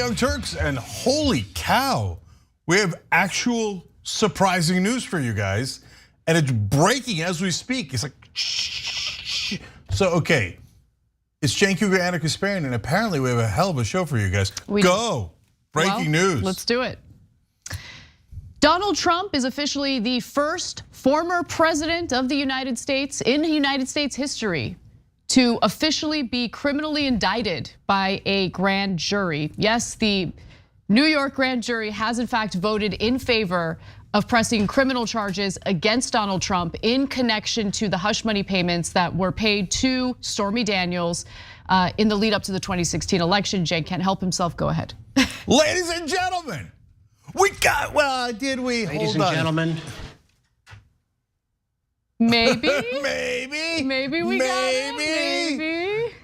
Young Turks, and holy cow, we have actual surprising news for you guys, and it's breaking as we speak. It's like, shh. So, okay, it's Cenk Uygur, Anna Kasparian, and apparently we have a hell of a show for you guys. Breaking news. Let's do it. Donald Trump is officially the first former president of the United States in United States history to officially be criminally indicted by a grand jury. Yes, the New York grand jury has in fact voted in favor of pressing criminal charges against Donald Trump in connection to the hush money payments that were paid to Stormy Daniels in the lead up to the 2016 election. Jay can't help himself, go ahead. Ladies and gentlemen, we got, well, did we? Ladies and gentlemen. Maybe. Maybe we got it, maybe.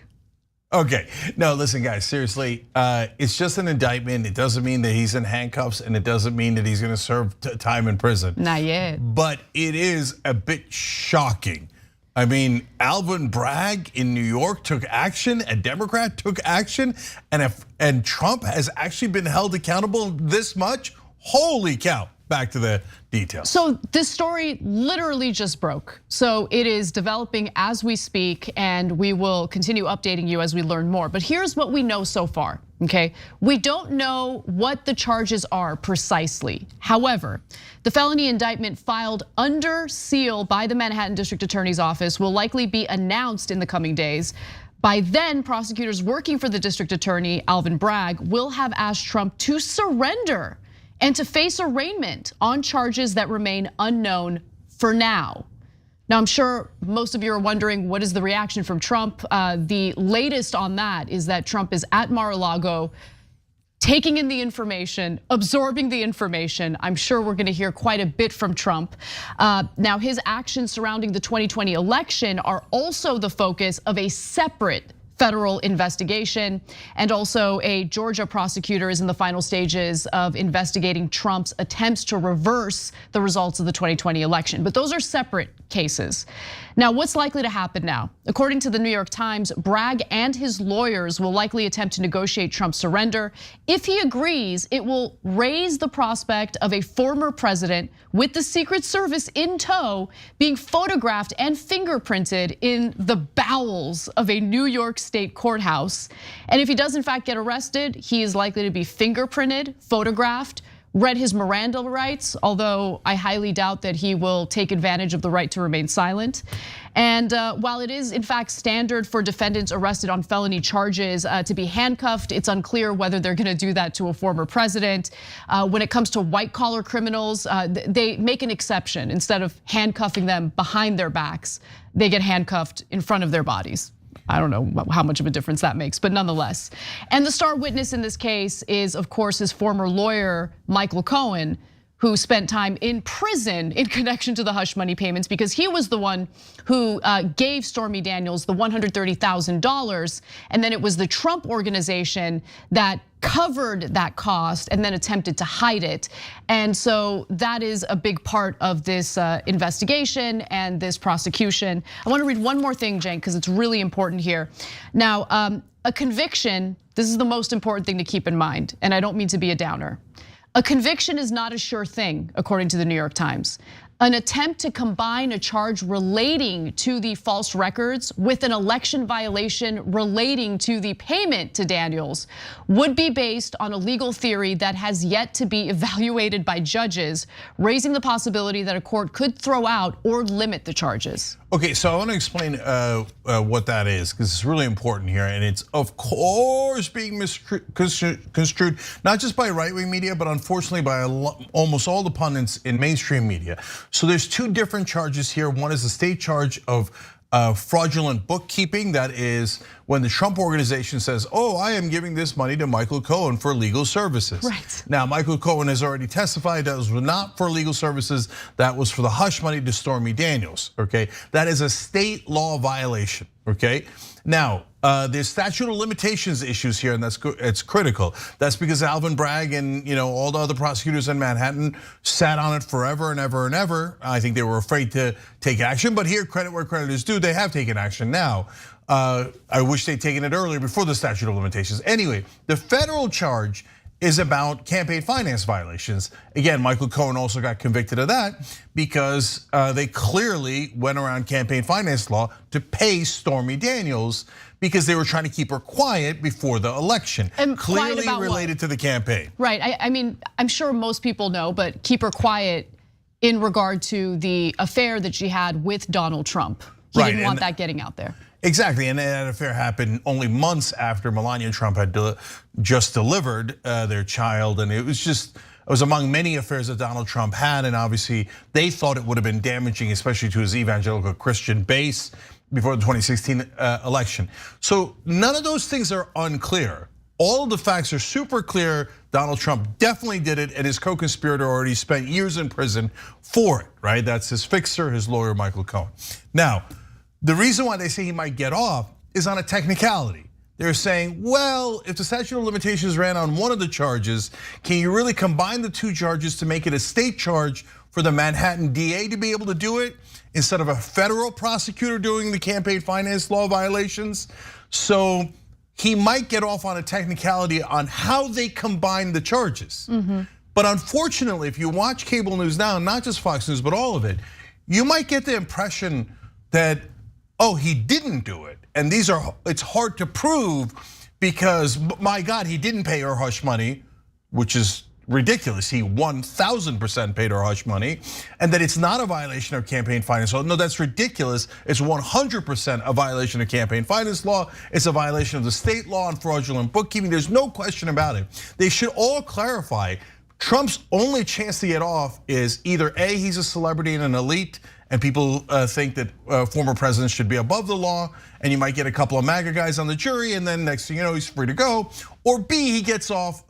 Okay, no, listen guys, seriously, it's just an indictment. It doesn't mean that he's in handcuffs, and it doesn't mean that he's gonna serve time in prison. Not yet. But it is a bit shocking. I mean, Alvin Bragg in New York took action, a Democrat took action, and Trump has actually been held accountable this much? Holy cow. Back to the details. So this story literally just broke. So it is developing as we speak, and we will continue updating you as we learn more. But here's what we know so far, okay? We don't know what the charges are precisely. However, the felony indictment filed under seal by the Manhattan District Attorney's Office will likely be announced in the coming days. By then, prosecutors working for the district attorney, Alvin Bragg, will have asked Trump to surrender and to face arraignment on charges that remain unknown for now. Now, I'm sure most of you are wondering, what is the reaction from Trump? The latest on that is that Trump is at Mar-a-Lago, taking in the information, absorbing the information. I'm sure we're gonna hear quite a bit from Trump. Now, his actions surrounding the 2020 election are also the focus of a separate federal investigation, and also a Georgia prosecutor is in the final stages of investigating Trump's attempts to reverse the results of the 2020 election. But those are separate cases. Now, what's likely to happen now? According to the New York Times, Bragg and his lawyers will likely attempt to negotiate Trump's surrender. If he agrees, it will raise the prospect of a former president with the Secret Service in tow being photographed and fingerprinted in the bowels of a New York State courthouse. And if he does in fact get arrested, he is likely to be fingerprinted, photographed, read his Miranda rights, although I highly doubt that he will take advantage of the right to remain silent. And while it is in fact standard for defendants arrested on felony charges to be handcuffed, it's unclear whether they're gonna do that to a former president. When it comes to white collar criminals, they make an exception. Instead of handcuffing them behind their backs, they get handcuffed in front of their bodies. I don't know how much of a difference that makes, but nonetheless. And the star witness in this case is, of course, his former lawyer, Michael Cohen, who spent time in prison in connection to the hush money payments because he was the one who gave Stormy Daniels the $130,000, and then it was the Trump organization that covered that cost and then attempted to hide it. And so that is a big part of this investigation and this prosecution. I want to read one more thing, Cenk, because it's really important here. Now, a conviction, this is the most important thing to keep in mind, and I don't mean to be a downer. A conviction is not a sure thing, according to the New York Times. An attempt to combine a charge relating to the false records with an election violation relating to the payment to Daniels would be based on a legal theory that has yet to be evaluated by judges, raising the possibility that a court could throw out or limit the charges. Okay, so I want to explain what that is, because it's really important here, and it's of course being misconstrued, not just by right-wing media, but unfortunately by almost all the pundits in mainstream media. So there's two different charges here. One is a state charge of fraudulent bookkeeping. That is when the Trump organization says, oh, I am giving this money to Michael Cohen for legal services. Right. Now, Michael Cohen has already testified that was not for legal services, that was for the hush money to Stormy Daniels, okay? That is a state law violation, okay? Now, there's statute of limitations issues here, and it's critical. That's because Alvin Bragg and all the other prosecutors in Manhattan sat on it forever and ever and ever. I think they were afraid to take action, but here, credit where credit is due, they have taken action now. I wish they'd taken it earlier before the statute of limitations. Anyway, the federal charge is about campaign finance violations. Again, Michael Cohen also got convicted of that because they clearly went around campaign finance law to pay Stormy Daniels because they were trying to keep her quiet before the election. And clearly related to the campaign. Right, I mean, I'm sure most people know, but keep her quiet in regard to the affair that she had with Donald Trump. He didn't want that getting out there. Exactly, and that affair happened only months after Melania Trump had just delivered their child, and it was among many affairs that Donald Trump had, and obviously they thought it would have been damaging, especially to his evangelical Christian base before the 2016 election. So none of those things are unclear. All of the facts are super clear. Donald Trump definitely did it, and his co-conspirator already spent years in prison for it, right? That's his fixer, his lawyer, Michael Cohen. Now, the reason why they say he might get off is on a technicality. They're saying, well, if the statute of limitations ran on one of the charges, can you really combine the two charges to make it a state charge for the Manhattan DA to be able to do it instead of a federal prosecutor doing the campaign finance law violations? So he might get off on a technicality on how they combine the charges. But unfortunately, if you watch cable news now, not just Fox News, but all of it, you might get the impression that, oh, he didn't do it. And it's hard to prove because, my God, he didn't pay her hush money, which is ridiculous. He 1000% paid her hush money, and that it's not a violation of campaign finance law. No, that's ridiculous. It's 100% a violation of campaign finance law. It's a violation of the state law on fraudulent bookkeeping. There's no question about it. They should all clarify. Trump's only chance to get off is either A, he's a celebrity and an elite, and people think that former presidents should be above the law, and you might get a couple of MAGA guys on the jury, and then next thing you know, he's free to go. Or B, he gets off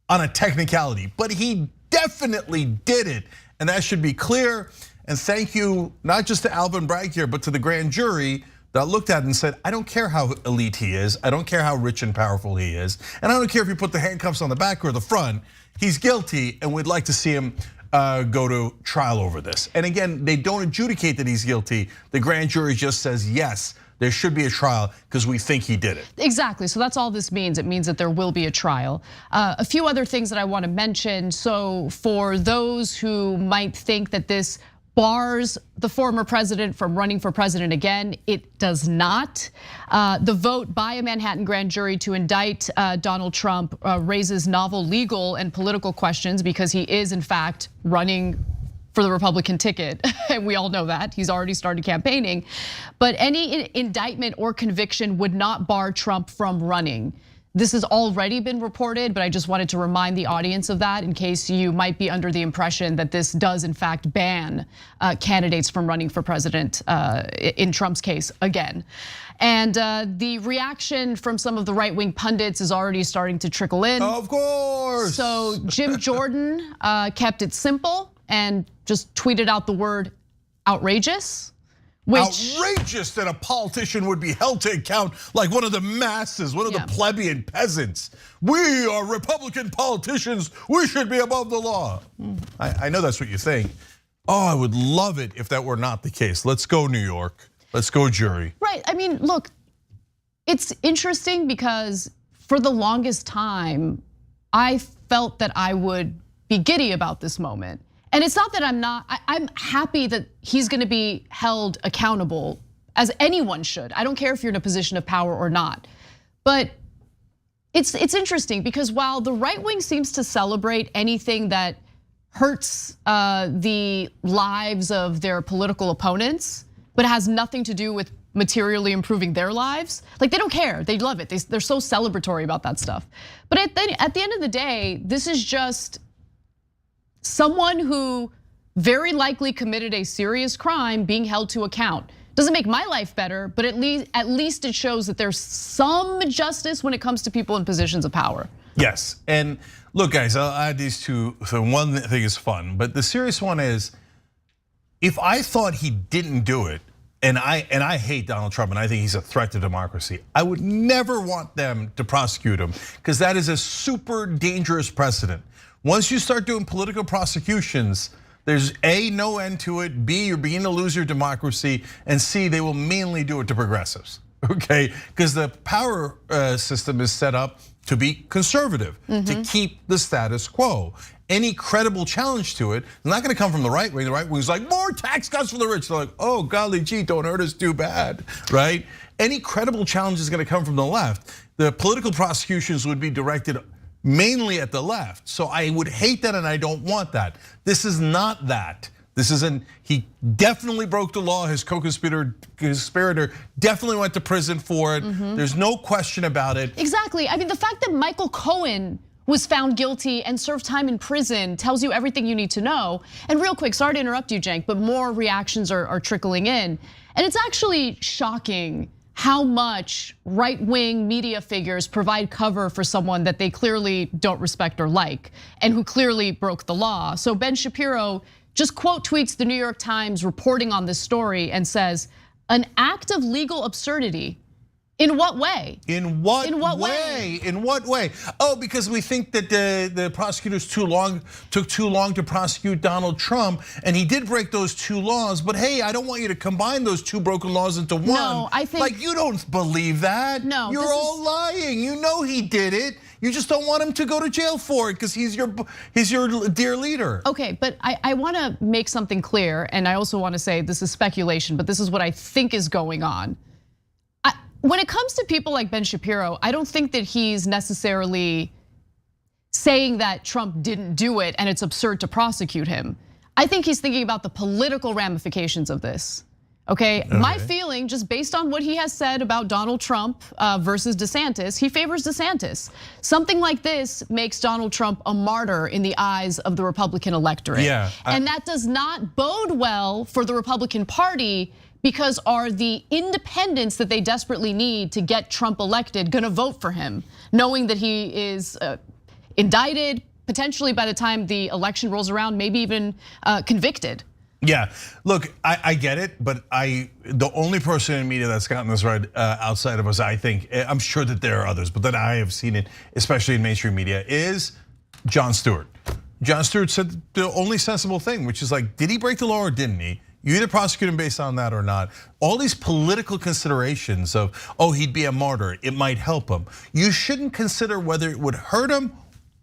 on a technicality, but he definitely did it, and that should be clear. And thank you, not just to Alvin Bragg here, but to the grand jury that looked at it and said, I don't care how elite he is, I don't care how rich and powerful he is, and I don't care if you put the handcuffs on the back or the front, he's guilty, and we'd like to see him go to trial over this. And again, they don't adjudicate that he's guilty. The grand jury just says, yes, there should be a trial because we think he did it. Exactly, so that's all this means. It means that there will be a trial. A few other things that I want to mention. So for those who might think that this bars the former president from running for president again, it does not. The vote by a Manhattan grand jury to indict Donald Trump raises novel legal and political questions because he is in fact running for the Republican ticket. And we all know that, he's already started campaigning. But any indictment or conviction would not bar Trump from running. This has already been reported, but I just wanted to remind the audience of that in case you might be under the impression that this does in fact ban candidates from running for president in Trump's case again. And the reaction from some of the right-wing pundits is already starting to trickle in. Of course. So Jim Jordan kept it simple and just tweeted out the word outrageous. Outrageous that a politician would be held to account like one of the masses, one of the plebeian peasants. We are Republican politicians, we should be above the law. I know that's what you think. Oh, I would love it if that were not the case. Let's go New York, let's go jury. Right, I mean, look, it's interesting because for the longest time, I felt that I would be giddy about this moment. And it's not that I'm happy that he's gonna be held accountable, as anyone should. I don't care if you're in a position of power or not. But it's interesting because while the right wing seems to celebrate anything that hurts the lives of their political opponents, but has nothing to do with materially improving their lives, like they don't care, they love it. They're so celebratory about that stuff. But at the end of the day, this is just someone who very likely committed a serious crime being held to account. Doesn't make my life better, but at least it shows that there's some justice when it comes to people in positions of power. Yes, and look guys, I'll add these two. So one thing is fun, but the serious one is, if I thought he didn't do it, and I hate Donald Trump and I think he's a threat to democracy, I would never want them to prosecute him because that is a super dangerous precedent. Once you start doing political prosecutions, there's A, no end to it, B, you're beginning to lose your democracy, and C, they will mainly do it to progressives. okay? Because the power system is set up to be conservative, to keep the status quo. Any credible challenge to it is not gonna come from the right wing. The right wing is like, more tax cuts for the rich. They're like, oh, golly gee, don't hurt us too bad, right? Any credible challenge is gonna come from the left. The political prosecutions would be directed mainly at the left. So I would hate that and I don't want that. This is not that. This isn't, he definitely broke the law. His co-conspirator definitely went to prison for it. There's no question about it. Exactly, I mean, the fact that Michael Cohen was found guilty and served time in prison tells you everything you need to know. And real quick, sorry to interrupt you, Cenk, but more reactions are trickling in. And it's actually shocking how much right-wing media figures provide cover for someone that they clearly don't respect or like, and who clearly broke the law. So Ben Shapiro just quote tweets the New York Times reporting on this story and says, an act of legal absurdity. In what way? In what way? In what way? Oh, because we think that the prosecutors took too long to prosecute Donald Trump, and he did break those two laws. But hey, I don't want you to combine those two broken laws into one. No, I think, like, you don't believe that. No, you're all lying. You know he did it. You just don't want him to go to jail for it because he's your dear leader. Okay, but I want to make something clear, and I also want to say this is speculation, but this is what I think is going on. When it comes to people like Ben Shapiro, I don't think that he's necessarily saying that Trump didn't do it and it's absurd to prosecute him. I think he's thinking about the political ramifications of this. Okay, my feeling, just based on what he has said about Donald Trump versus DeSantis, he favors DeSantis. Something like this makes Donald Trump a martyr in the eyes of the Republican electorate. Yeah, and that does not bode well for the Republican Party, because are the independents that they desperately need to get Trump elected gonna vote for him, knowing that he is indicted, potentially by the time the election rolls around, maybe even convicted? Yeah, look, I get it, but the only person in media that's gotten this right outside of us, I think, I'm sure that there are others, but that I have seen it, especially in mainstream media, is Jon Stewart. Jon Stewart said the only sensible thing, which is like, did he break the law or didn't he? You either prosecute him based on that or not. All these political considerations of, oh, he'd be a martyr, it might help him. You shouldn't consider whether it would hurt him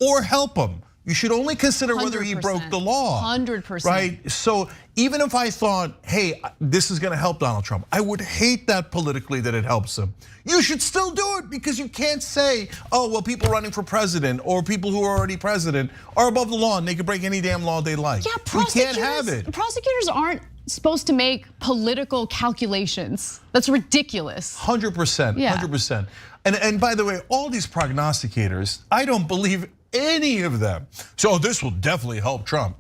or help him. You should only consider whether he broke the law. 100%. Right? So even if I thought, hey, this is gonna help Donald Trump, I would hate that politically that it helps him. You should still do it, because you can't say, oh, well, people running for president or people who are already president are above the law and they can break any damn law they like. Yeah, we can't have it. Prosecutors aren't supposed to make political calculations. That's ridiculous. 100%, 100%. And by the way, all these prognosticators, I don't believe any of them. So this will definitely help Trump.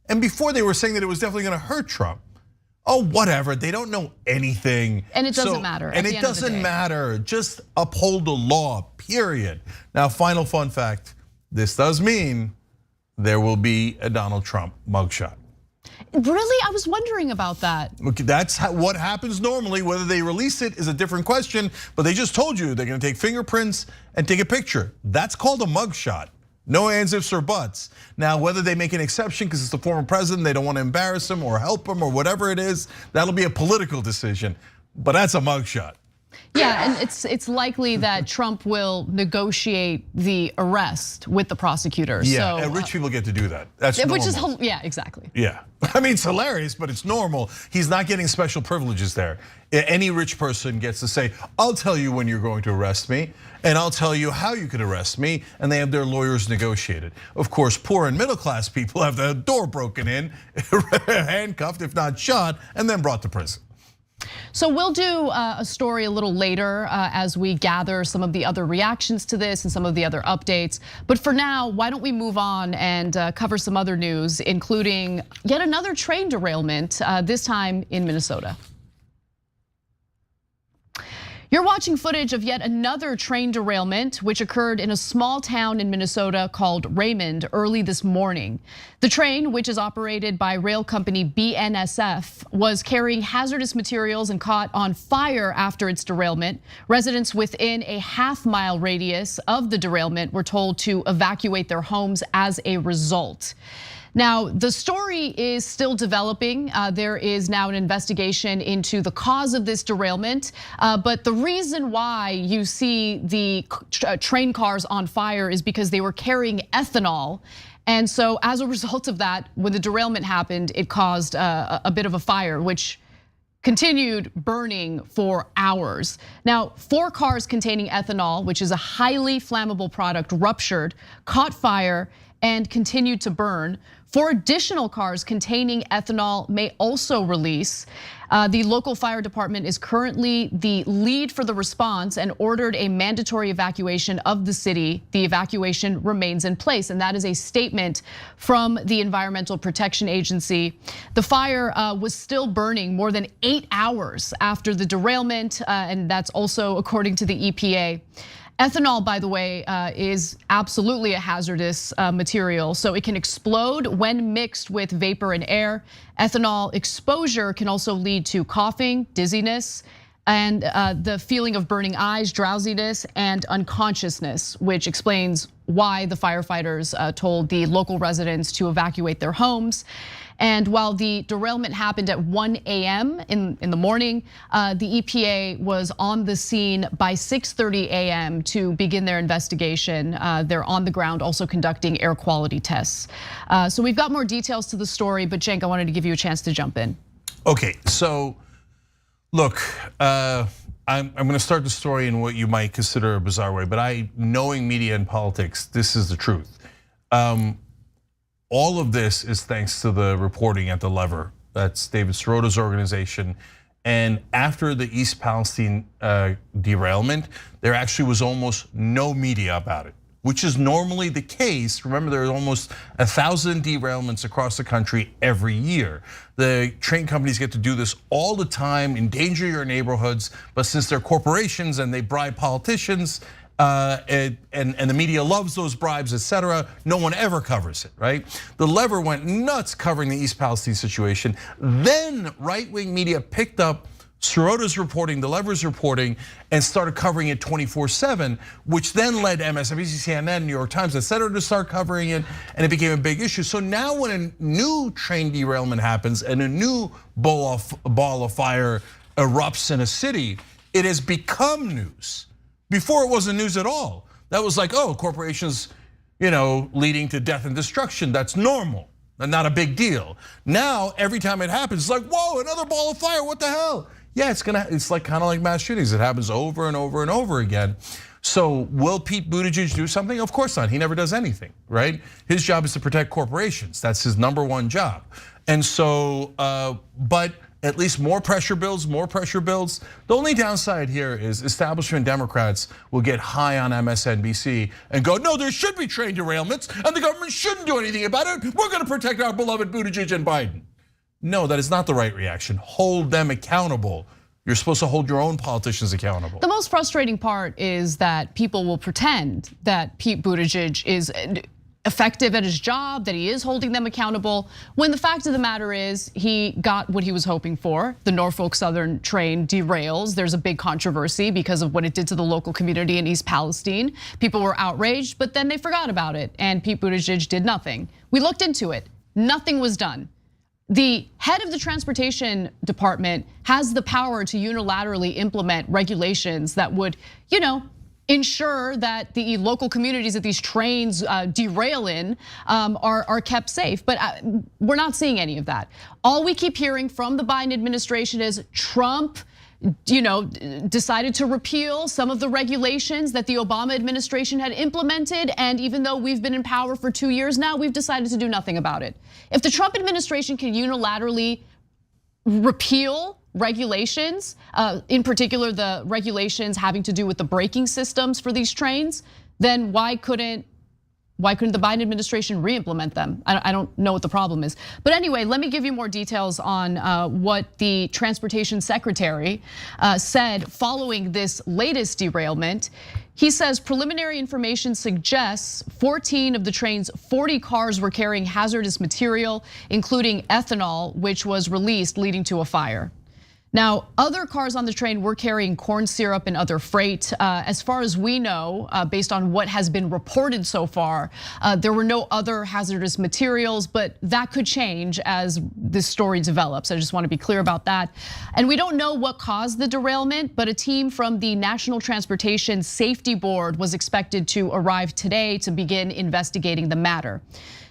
And before they were saying that it was definitely gonna hurt Trump. Oh, whatever, they don't know anything. And it doesn't matter. And it doesn't matter, just uphold the law, period. Now, final fun fact, this does mean there will be a Donald Trump mugshot. Really? I was wondering about that. Okay, that's what happens normally. Whether they release it is a different question, but they just told you they're gonna take fingerprints and take a picture. That's called a mugshot. No ands, ifs, or buts. Now, whether they make an exception because it's the former president, they don't want to embarrass him or help him or whatever it is, that'll be a political decision, but that's a mugshot. Yeah, and it's likely that Trump will negotiate the arrest with the prosecutors. Yeah, and rich people get to do that. That's normal. Which is, yeah, exactly. Yeah, I mean, it's hilarious, but it's normal. He's not getting special privileges there. Any rich person gets to say, I'll tell you when you're going to arrest me, and I'll tell you how you could arrest me, and they have their lawyers negotiate it. Of course, poor and middle class people have the door broken in, handcuffed, if not shot, and then brought to prison. So we'll do a story a little later as we gather some of the other reactions to this and some of the other updates. But for now, why don't we move on and cover some other news, including yet another train derailment, this time in Minnesota. You're watching footage of yet another train derailment, which occurred in a small town in Minnesota called Raymond early this morning. The train, which is operated by rail company BNSF, was carrying hazardous materials and caught on fire after its derailment. Residents within a half-mile radius of the derailment were told to evacuate their homes as a result. Now, the story is still developing. There is now an investigation into the cause of this derailment. But the reason why you see the train cars on fire is because they were carrying ethanol. And so as a result of that, when the derailment happened, it caused a bit of a fire, which continued burning for hours. Now, 4 cars containing ethanol, which is a highly flammable product, ruptured, caught fire, and continued to burn. 4 additional cars containing ethanol may also release. The local fire department is currently the lead for the response and ordered a mandatory evacuation of the city. The evacuation remains in place, and that is a statement from the Environmental Protection Agency. The fire was still burning more than 8 hours after the derailment, and that's also according to the EPA. Ethanol, by the way, is absolutely a hazardous material, so it can explode when mixed with vapor and air. Ethanol exposure can also lead to coughing, dizziness, and the feeling of burning eyes, drowsiness, and unconsciousness, which explains why the firefighters told the local residents to evacuate their homes. And while the derailment happened at 1 a.m. in the morning, the EPA was on the scene by 6:30 a.m. to begin their investigation. They're on the ground also conducting air quality tests. So we've got more details to the story, but Cenk, I wanted to give you a chance to jump in. Okay, so look, I'm gonna start the story in what you might consider a bizarre way, but knowing media and politics, this is the truth. All of this is thanks to the reporting at The Lever. That's David Sirota's organization. And after the East Palestine derailment, there actually was almost no media about it, which is normally the case. Remember, there are almost 1,000 derailments across the country every year. The train companies get to do this all the time, endanger your neighborhoods, but since they're corporations and they bribe politicians, and the media loves those bribes, etc., no one ever covers it, right? The Lever went nuts covering the East Palestine situation. Then right-wing media picked up Sirota's reporting, the Lever's reporting, and started covering it 24/7, which then led MSNBC, CNN, New York Times, etc., to start covering it, and it became a big issue. So now when a new train derailment happens and a new ball of fire erupts in a city, it has become news. Before it wasn't news at all. That was like, oh, corporations, leading to death and destruction, that's normal and not a big deal. Now, every time it happens, it's like, whoa, another ball of fire, what the hell? Yeah, it's like kind of like mass shootings. It happens over and over and over again. So will Pete Buttigieg do something? Of course not, he never does anything, right? His job is to protect corporations, that's his #1 job. And so, but at least more pressure builds, more pressure builds. The only downside here is establishment Democrats will get high on MSNBC and go, no, there should be train derailments and the government shouldn't do anything about it. We're gonna protect our beloved Buttigieg and Biden. No, that is not the right reaction. Hold them accountable. You're supposed to hold your own politicians accountable. The most frustrating part is that people will pretend that Pete Buttigieg is effective at his job, that he is holding them accountable, when the fact of the matter is he got what he was hoping for. The Norfolk Southern train derails. There's a big controversy because of what it did to the local community in East Palestine. People were outraged, but then they forgot about it, and Pete Buttigieg did nothing. We looked into it, nothing was done. The head of the transportation department has the power to unilaterally implement regulations that would, ensure that the local communities that these trains derail in are kept safe. But we're not seeing any of that. All we keep hearing from the Biden administration is Trump decided to repeal some of the regulations that the Obama administration had implemented. And even though we've been in power for 2 years now, we've decided to do nothing about it. If the Trump administration can unilaterally repeal regulations, in particular the regulations having to do with the braking systems for these trains, then why couldn't the Biden administration re-implement them? I don't know what the problem is. But anyway, let me give you more details on what the transportation secretary said following this latest derailment. He says preliminary information suggests 14 of the train's 40 cars were carrying hazardous material, including ethanol, which was released, leading to a fire. Now, other cars on the train were carrying corn syrup and other freight. As far as we know, based on what has been reported so far, there were no other hazardous materials, but that could change as this story develops. I just want to be clear about that. And we don't know what caused the derailment, but a team from the National Transportation Safety Board was expected to arrive today to begin investigating the matter.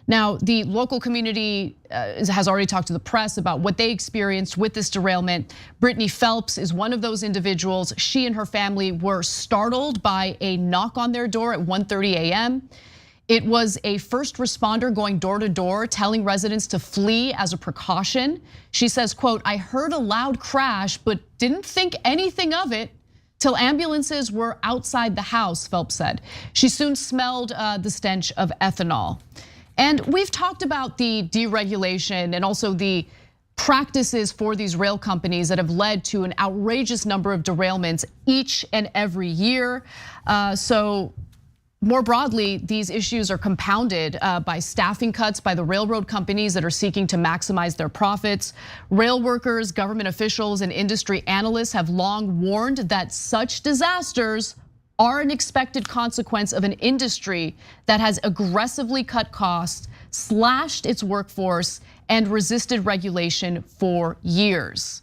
Now, the local community has already talked to the press about what they experienced with this derailment. Brittany Phelps is one of those individuals. She and her family were startled by a knock on their door at 1:30 a.m. It was a first responder going door to door, telling residents to flee as a precaution. She says, quote, "I heard a loud crash, but didn't think anything of it till ambulances were outside the house," Phelps said. She soon smelled the stench of ethanol. And we've talked about the deregulation and also the practices for these rail companies that have led to an outrageous number of derailments each and every year. So more broadly, these issues are compounded by staffing cuts by the railroad companies that are seeking to maximize their profits. Rail workers, government officials, and industry analysts have long warned that such disasters are an expected consequence of an industry that has aggressively cut costs, slashed its workforce, and resisted regulation for years.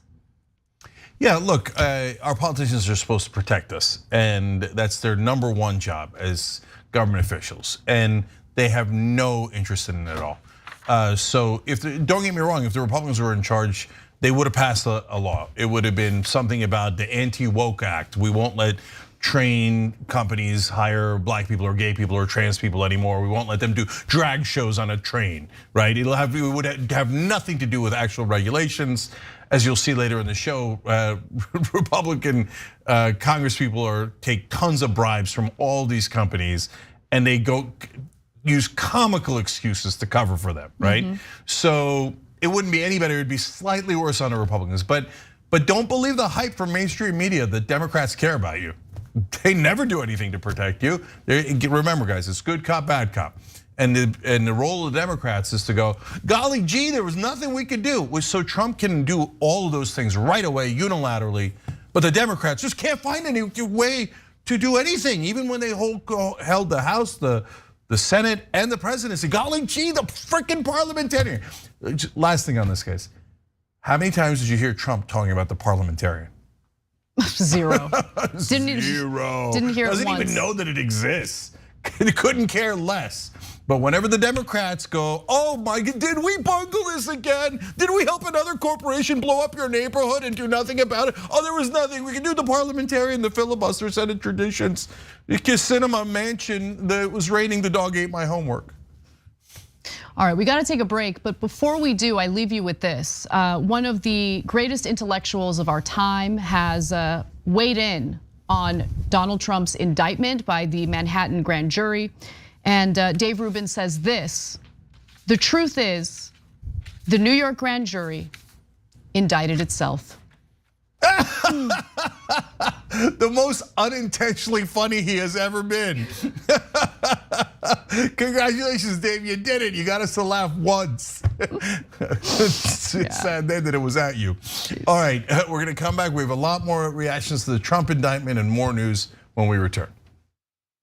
Yeah, look, our politicians are supposed to protect us, and that's their number one job as government officials, and they have no interest in it at all. So don't get me wrong, if the Republicans were in charge, they would have passed a law. It would have been something about the Anti-Woke Act. We won't let train companies hire black people or gay people or trans people anymore. We won't let them do drag shows on a train, right? It would have nothing to do with actual regulations. As you'll see later in the show, Republican congresspeople take tons of bribes from all these companies, and they go use comical excuses to cover for them, right? So it wouldn't be any better. It'd be slightly worse on the Republicans. But don't believe the hype from mainstream media that Democrats care about you. They never do anything to protect you. Remember, guys, it's good cop, bad cop. And the role of the Democrats is to go, golly gee, there was nothing we could do. So Trump can do all of those things right away, unilaterally. But the Democrats just can't find any way to do anything. Even when they held the House, the Senate, and the presidency. Golly gee, the freaking parliamentarian. Last thing on this case. How many times did you hear Trump talking about the parliamentarian? Zero. Zero. Didn't hear it once. Doesn't even know that it exists. Couldn't care less. But whenever the Democrats go, oh my God, did we bungle this again? Did we help another corporation blow up your neighborhood and do nothing about it? Oh, there was nothing. We can do the parliamentarian, the filibuster, Senate traditions. The cinema mansion that was raining, the dog ate my homework. All right, we got to take a break, but before we do, I leave you with this. One of the greatest intellectuals of our time has weighed in on Donald Trump's indictment by the Manhattan grand jury. And Dave Rubin says this: the truth is, the New York grand jury indicted itself. The most unintentionally funny he has ever been. Congratulations, Dave, you did it. You got us to laugh once. It's sad then that it was at you. All right, we're gonna come back. We have a lot more reactions to the Trump indictment and more news when we return.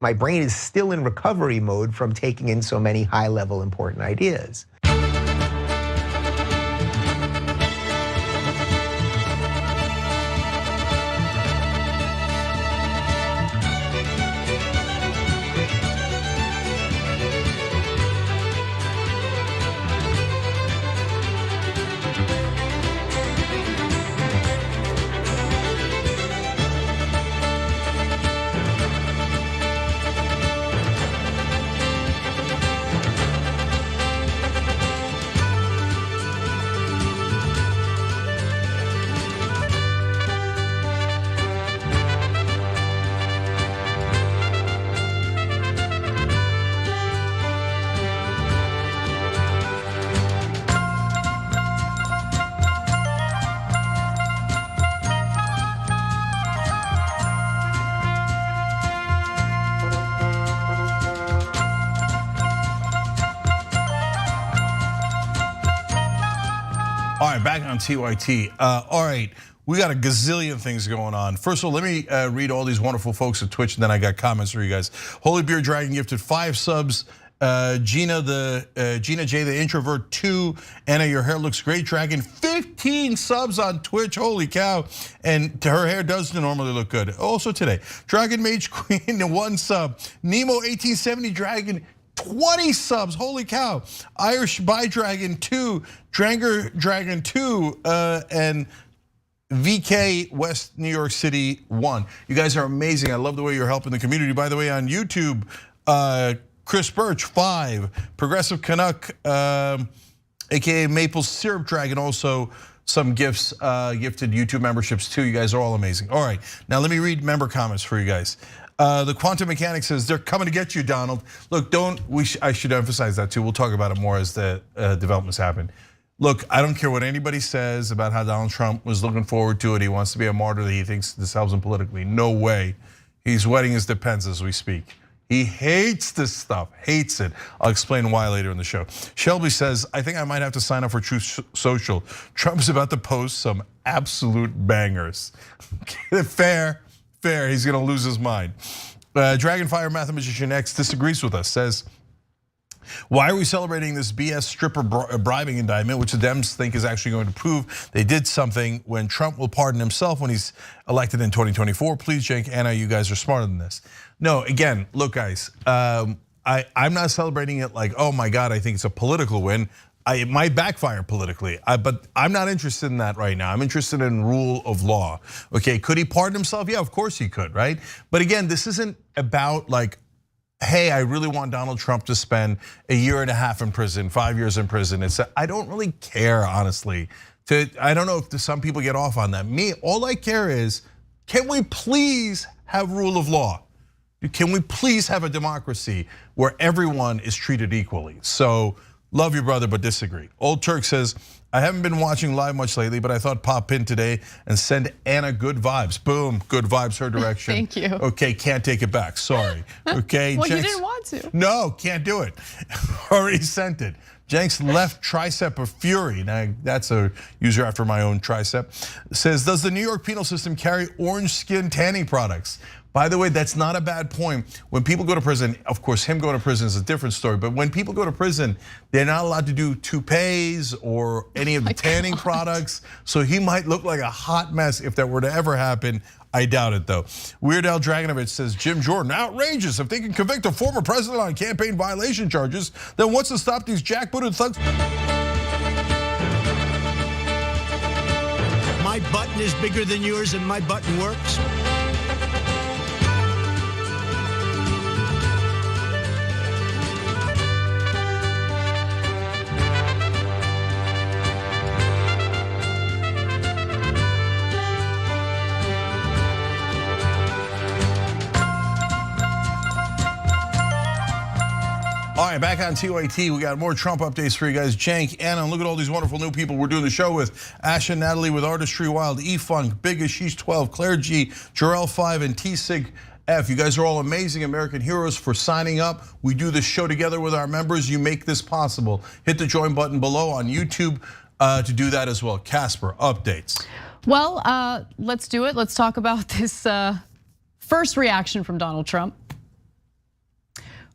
My brain is still in recovery mode from taking in so many high-level important ideas. All right, back on TYT. All right, We got a gazillion things going on. First of all, let me read all these wonderful folks at Twitch, and then I got comments for you guys. Holy Beer Dragon gifted 5 subs. Gina J, the introvert 2. Anna, your hair looks great. Dragon 15 subs on Twitch. Holy cow! And her hair does normally look good. Also today, Dragon Mage Queen 1 sub. Nemo 1870 Dragon 20 subs. Holy cow! Irish By Dragon 2. Dranger Dragon 2 and VK West New York City 1. You guys are amazing. I love the way you're helping the community. By the way, on YouTube, Chris Birch 5, Progressive Canuck, aka Maple Syrup Dragon, also some gifts, gifted YouTube memberships too. You guys are all amazing. All right, now let me read member comments for you guys. The Quantum Mechanic says they're coming to get you, Donald. Look, I should emphasize that too. We'll talk about it more as the developments happen. Look, I don't care what anybody says about how Donald Trump was looking forward to it. He wants to be a martyr, that he thinks this helps him politically. No way. He's wetting his depends as we speak. He hates this stuff, hates it. I'll explain why later in the show. Shelby says, I think I might have to sign up for Truth Social. Trump's about to post some absolute bangers. Fair, he's gonna lose his mind. Dragonfire Mathematician X disagrees with us, says, why are we celebrating this BS stripper bribing indictment, which the Dems think is actually going to prove they did something, when Trump will pardon himself when he's elected in 2024? Please, Jake, Anna, you guys are smarter than this. No, again, look, guys, I'm not celebrating it like, oh my God, I think it's a political win. It might backfire politically, but I'm not interested in that right now. I'm interested in rule of law. Okay, could he pardon himself? Yeah, of course he could, right? But again, this isn't about like, hey, I really want Donald Trump to spend a year and a half in prison, 5 years in prison. I don't really care, honestly. I don't know if some people get off on that. Me, all I care is, can we please have rule of law? Can we please have a democracy where everyone is treated equally? So, love you, brother, but disagree. Old Turk says, I haven't been watching live much lately, but I thought pop in today and send Anna good vibes. Boom, good vibes her direction. Thank you. Okay, can't take it back, sorry. Okay, well, you didn't want to. No, can't do it. Already sent it. Jenks left tricep of fury. Now, that's a user after my own tricep. Says, does the New York penal system carry orange skin tanning products? By the way, that's not a bad point. When people go to prison, of course, him going to prison is a different story, but when people go to prison, they're not allowed to do toupees or any of the tanning products. So he might look like a hot mess if that were to ever happen. I doubt it though. Weird Al Dragonovich says, Jim Jordan, outrageous. If they can convict a former president on campaign violation charges, then what's to stop these jackbooted thugs? My button is bigger than yours and my button works. All right, back on TYT, we got more Trump updates for you guys. Jank, Anna, and look at all these wonderful new people we're doing the show with. Ash and Natalie with Artistry Wild, E-Funk, Big Ashish 12, Claire G, Jarrell 5, and T-Sig F. You guys are all amazing American heroes for signing up. We do this show together with our members. You make this possible. Hit the join button below on YouTube to do that as well. Casper, updates. Well, let's do it. Let's talk about this first reaction from Donald Trump.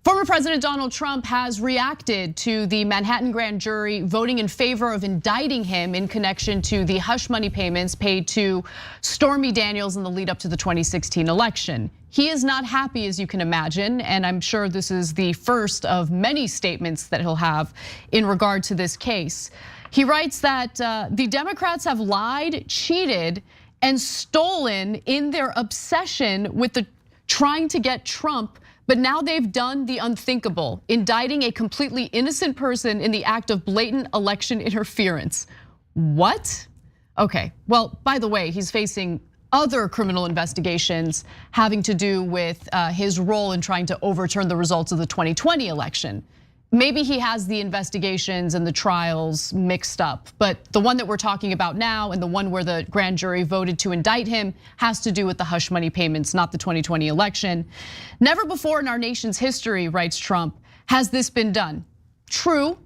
Former President Donald Trump has reacted to the Manhattan grand jury voting in favor of indicting him in connection to the hush money payments paid to Stormy Daniels in the lead up to the 2016 election. He is not happy, as you can imagine, and I'm sure this is the first of many statements that he'll have in regard to this case. He writes that the Democrats have lied, cheated, and stolen in their obsession with trying to get Trump. But now they've done the unthinkable, indicting a completely innocent person in the act of blatant election interference. What? Okay, well, by the way, he's facing other criminal investigations having to do with his role in trying to overturn the results of the 2020 election. Maybe he has the investigations and the trials mixed up, but the one that we're talking about now and the one where the grand jury voted to indict him has to do with the hush money payments, not the 2020 election. Never before in our nation's history, writes Trump, has this been done. True,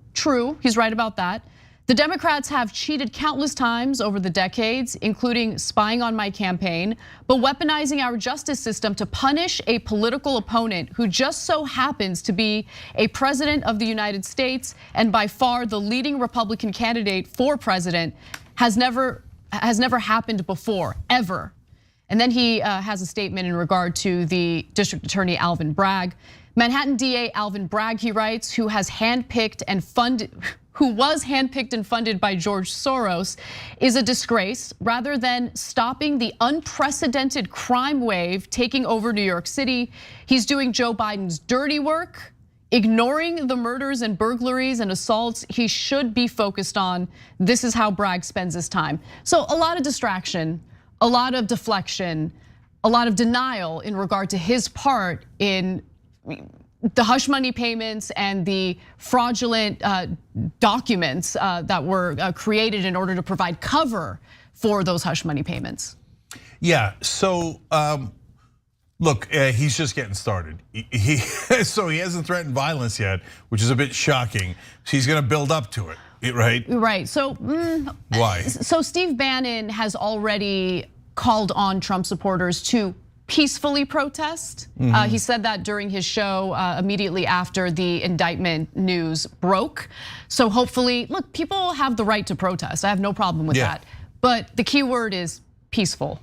he's right about that. The Democrats have cheated countless times over the decades, including spying on my campaign, but weaponizing our justice system to punish a political opponent who just so happens to be a president of the United States and by far the leading Republican candidate for president has never happened before, ever. And then he has a statement in regard to the district attorney, Alvin Bragg. Manhattan DA Alvin Bragg, he writes, who was handpicked and funded by George Soros, is a disgrace. Rather than stopping the unprecedented crime wave taking over New York City, he's doing Joe Biden's dirty work, ignoring the murders and burglaries and assaults he should be focused on. This is how Bragg spends his time. So a lot of distraction, a lot of deflection, a lot of denial in regard to his part in the hush money payments and the fraudulent documents that were created in order to provide cover for those hush money payments. Yeah, so look, he's just getting started. So he hasn't threatened violence yet, which is a bit shocking. So he's gonna build up to it, right? Right, so why? So Steve Bannon has already called on Trump supporters to peacefully protest. He said that during his show immediately after the indictment news broke. So hopefully, look, people have the right to protest. I have no problem with that. But the key word is peaceful.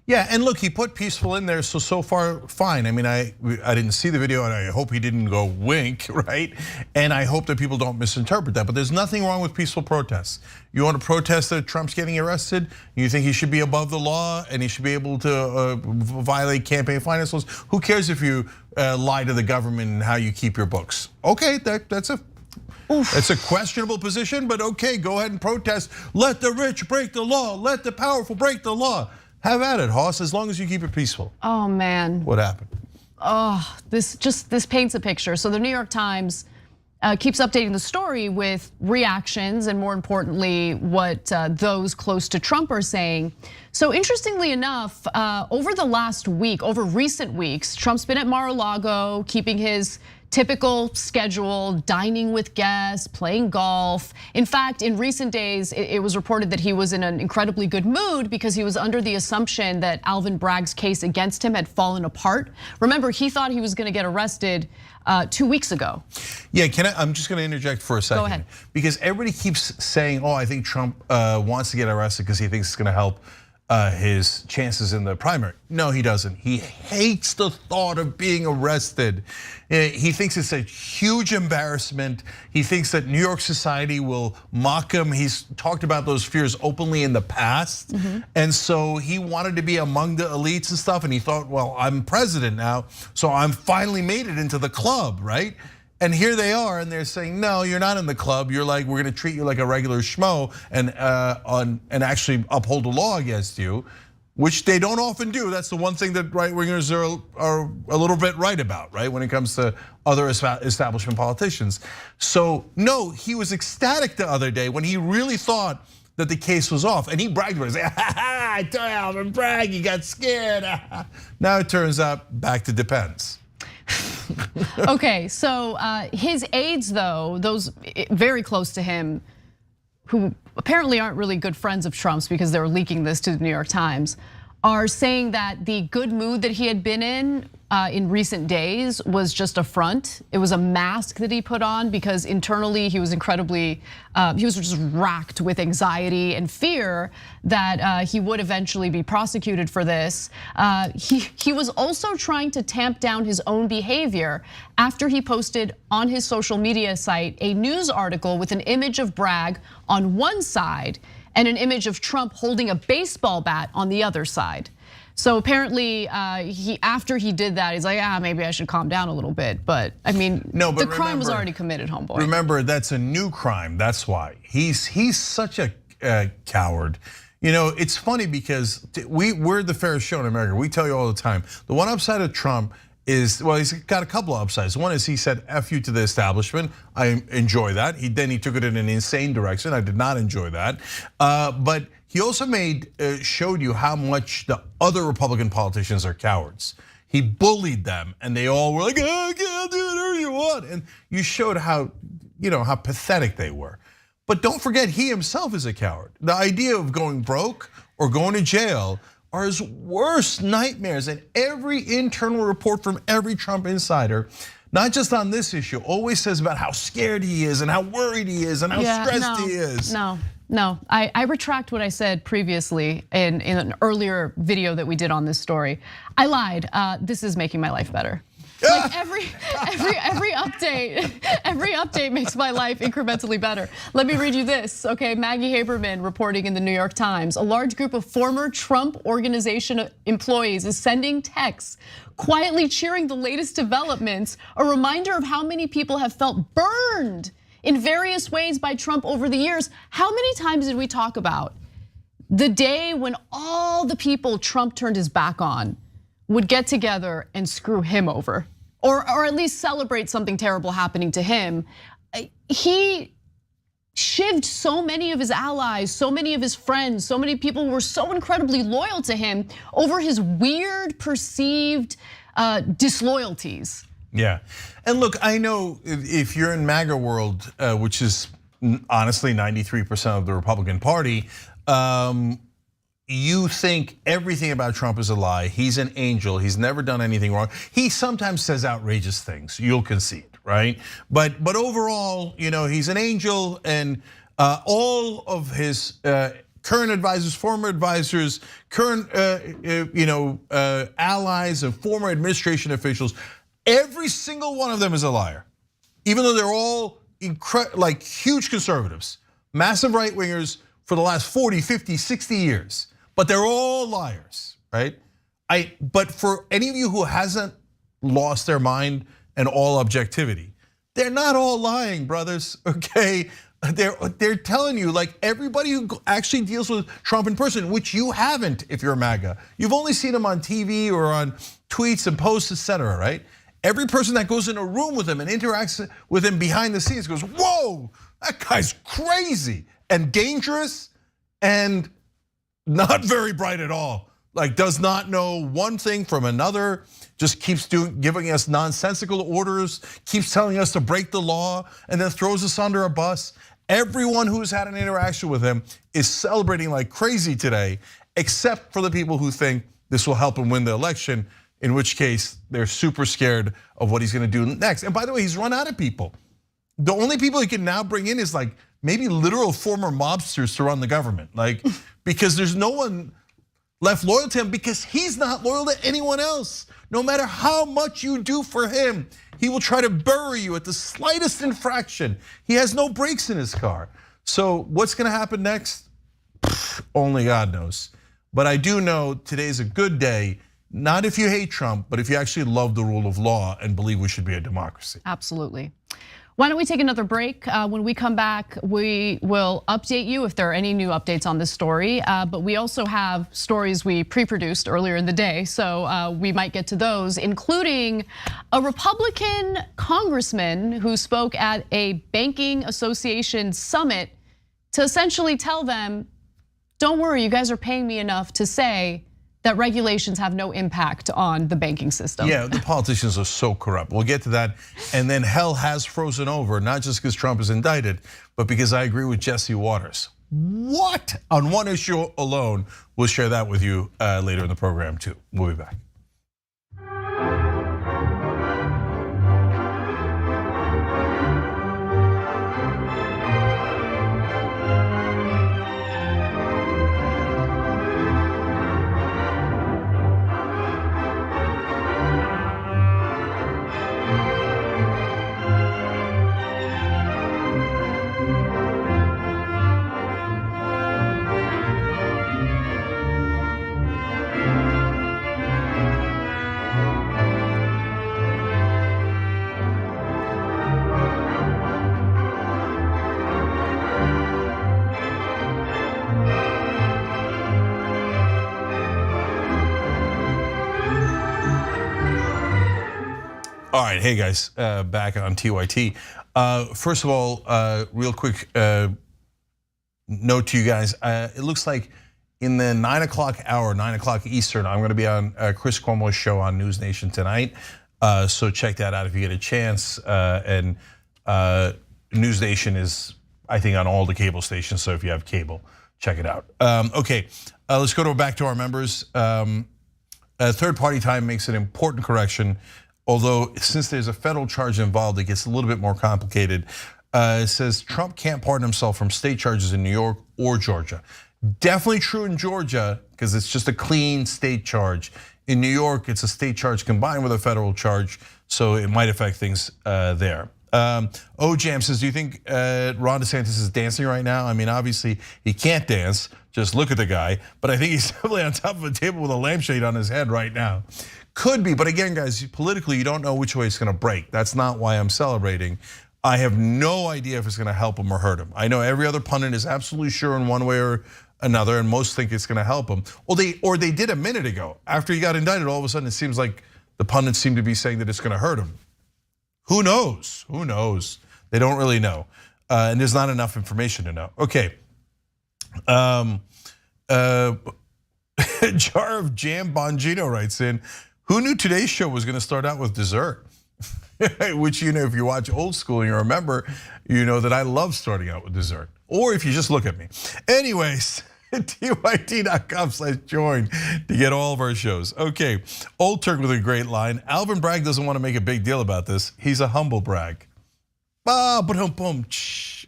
Yeah, and look, he put peaceful in there, so far fine. I mean, I didn't see the video, and I hope he didn't go wink, right? And I hope that people don't misinterpret that. But there's nothing wrong with peaceful protests. You want to protest that Trump's getting arrested? You think he should be above the law and he should be able to violate campaign finance laws? Who cares if you lie to the government and how you keep your books? Okay, that's a questionable position, but okay, go ahead and protest. Let the rich break the law. Let the powerful break the law. Have at it, Hoss, as long as you keep it peaceful. Oh man. What happened? Oh, this paints a picture. So the New York Times keeps updating the story with reactions and more importantly, what those close to Trump are saying. So interestingly enough, over the last week, over recent weeks, Trump's been at Mar-a-Lago, keeping his typical schedule, dining with guests, playing golf. In fact, in recent days, it was reported that he was in an incredibly good mood because he was under the assumption that Alvin Bragg's case against him had fallen apart. Remember, he thought he was gonna get arrested 2 weeks ago. Yeah, I'm just gonna interject for a second. Go ahead. Because everybody keeps saying, I think Trump wants to get arrested because he thinks it's gonna help his chances in the primary. No, he doesn't. He hates the thought of being arrested. He thinks it's a huge embarrassment. He thinks that New York society will mock him. He's talked about those fears openly in the past. And so he wanted to be among the elites and stuff. And he thought, well, I'm president now, so I'm finally made it into the club, right? And here they are, and they're saying, no, you're not in the club. You're like, we're gonna treat you like a regular schmo and actually uphold the law against you, which they don't often do. That's the one thing that right-wingers are a little bit right about, right? When it comes to other establishment politicians. So no, he was ecstatic the other day when he really thought that the case was off, and he bragged about it. I told Alvin Bragg, he got scared. Now it turns out back to depends. Okay, so his aides though, those very close to him, who apparently aren't really good friends of Trump's because they were leaking this to the New York Times, are saying that the good mood that he had been in recent days was just a front. It was a mask that he put on because internally he was incredibly, he was just racked with anxiety and fear that he would eventually be prosecuted for this. He was also trying to tamp down his own behavior after he posted on his social media site a news article with an image of Bragg on one side and an image of Trump holding a baseball bat on the other side. So apparently, after he did that, he's like, maybe I should calm down a little bit. But I mean, no, but the crime was already committed, homeboy. Remember, that's a new crime. That's why he's such a coward. You know, it's funny because we're the fairest show in America. We tell you all the time. The one upside of Trump is, well, he's got a couple of upsides. One is he said F you to the establishment. I enjoy that. Then he took it in an insane direction. I did not enjoy that. But he also showed you how much the other Republican politicians are cowards. He bullied them and they all were like, I can't do whatever you want. And you showed how pathetic they were. But don't forget, he himself is a coward. The idea of going broke or going to jail are his worst nightmares. And every internal report from every Trump insider, not just on this issue, always says about how scared he is and how worried he is and how stressed he is. No, I retract what I said previously in an earlier video that we did on this story. I lied, this is making my life better. Like every update makes my life incrementally better. Let me read you this, okay? Maggie Haberman reporting in the New York Times. A large group of former Trump Organization employees is sending texts quietly cheering the latest developments, a reminder of how many people have felt burned in various ways by Trump over the years. How many times did we talk about the day when all the people Trump turned his back on would get together and screw him over, or at least celebrate something terrible happening to him? He shivved so many of his allies, so many of his friends, so many people who were so incredibly loyal to him over his weird perceived disloyalties. Yeah, and look, I know if you're in MAGA world, which is honestly 93% of the Republican Party, you think everything about Trump is a lie. He's an angel, he's never done anything wrong. He sometimes says outrageous things, you'll concede, right? But overall, he's an angel, and all of his current advisors, former advisors, current allies and former administration officials, every single one of them is a liar. Even though they're all like huge conservatives, massive right-wingers for the last 40, 50, 60 years. But they're all liars, right? But for any of you who hasn't lost their mind and all objectivity, they're not all lying, brothers, okay? They're telling you, like, everybody who actually deals with Trump in person, which you haven't if you're a MAGA. You've only seen him on TV or on tweets and posts, etc., right? Every person that goes in a room with him and interacts with him behind the scenes goes, whoa, that guy's crazy and dangerous and not very bright at all. Like, does not know one thing from another, just keeps giving us nonsensical orders, keeps telling us to break the law, and then throws us under a bus. Everyone who's had an interaction with him is celebrating like crazy today, except for the people who think this will help him win the election, in which case they're super scared of what he's gonna do next. And by the way, he's run out of people. The only people he can now bring in is like maybe literal former mobsters to run the government. Like, because there's no one left loyal to him, because he's not loyal to anyone else. No matter how much you do for him, he will try to bury you at the slightest infraction. He has no brakes in his car. So what's gonna happen next? Only God knows. But I do know today's a good day, not if you hate Trump, but if you actually love the rule of law and believe we should be a democracy. Absolutely. Why don't we take another break? When we come back, we will update you if there are any new updates on this story. But we also have stories we pre-produced earlier in the day, so we might get to those, including a Republican congressman who spoke at a banking association summit to essentially tell them, don't worry, you guys are paying me enough to say that regulations have no impact on the banking system. Yeah, the politicians are so corrupt. We'll get to that. And then hell has frozen over, not just because Trump is indicted, but because I agree with Jesse Waters. What? On one issue alone, we'll share that with you later in the program too. We'll be back. All right, hey guys, back on TYT. First of all, real quick note to you guys. It looks like in the 9 o'clock hour, 9 o'clock Eastern, I'm gonna be on Chris Cuomo's show on News Nation tonight. So check that out if you get a chance. And News Nation is, I think, on all the cable stations. So if you have cable, check it out. Okay, let's go back to our members. Third Party Time makes an important correction. Although since there's a federal charge involved, it gets a little bit more complicated. It says Trump can't pardon himself from state charges in New York or Georgia. Definitely true in Georgia because it's just a clean state charge. In New York, it's a state charge combined with a federal charge, so it might affect things there. Jam says, do you think Ron DeSantis is dancing right now? I mean, obviously he can't dance, just look at the guy, but I think he's definitely on top of a table with a lampshade on his head right now. Could be, but again, guys, politically, you don't know which way it's gonna break. That's not why I'm celebrating. I have no idea if it's gonna help him or hurt him. I know every other pundit is absolutely sure in one way or another, and most think it's gonna help him. Or they did a minute ago. After he got indicted, all of a sudden it seems like the pundits seem to be saying that it's gonna hurt him. Who knows? Who knows? They don't really know. And there's not enough information to know. Okay. Jar of Jam Bongino writes in, who knew today's show was gonna start out with dessert? Which, you know, if you watch Old School and you remember, you know that I love starting out with dessert. Or if you just look at me. Anyways, tyt.com/join to get all of our shows. Okay, Old Turk with a great line. Alvin Bragg doesn't want to make a big deal about this. He's a humble brag.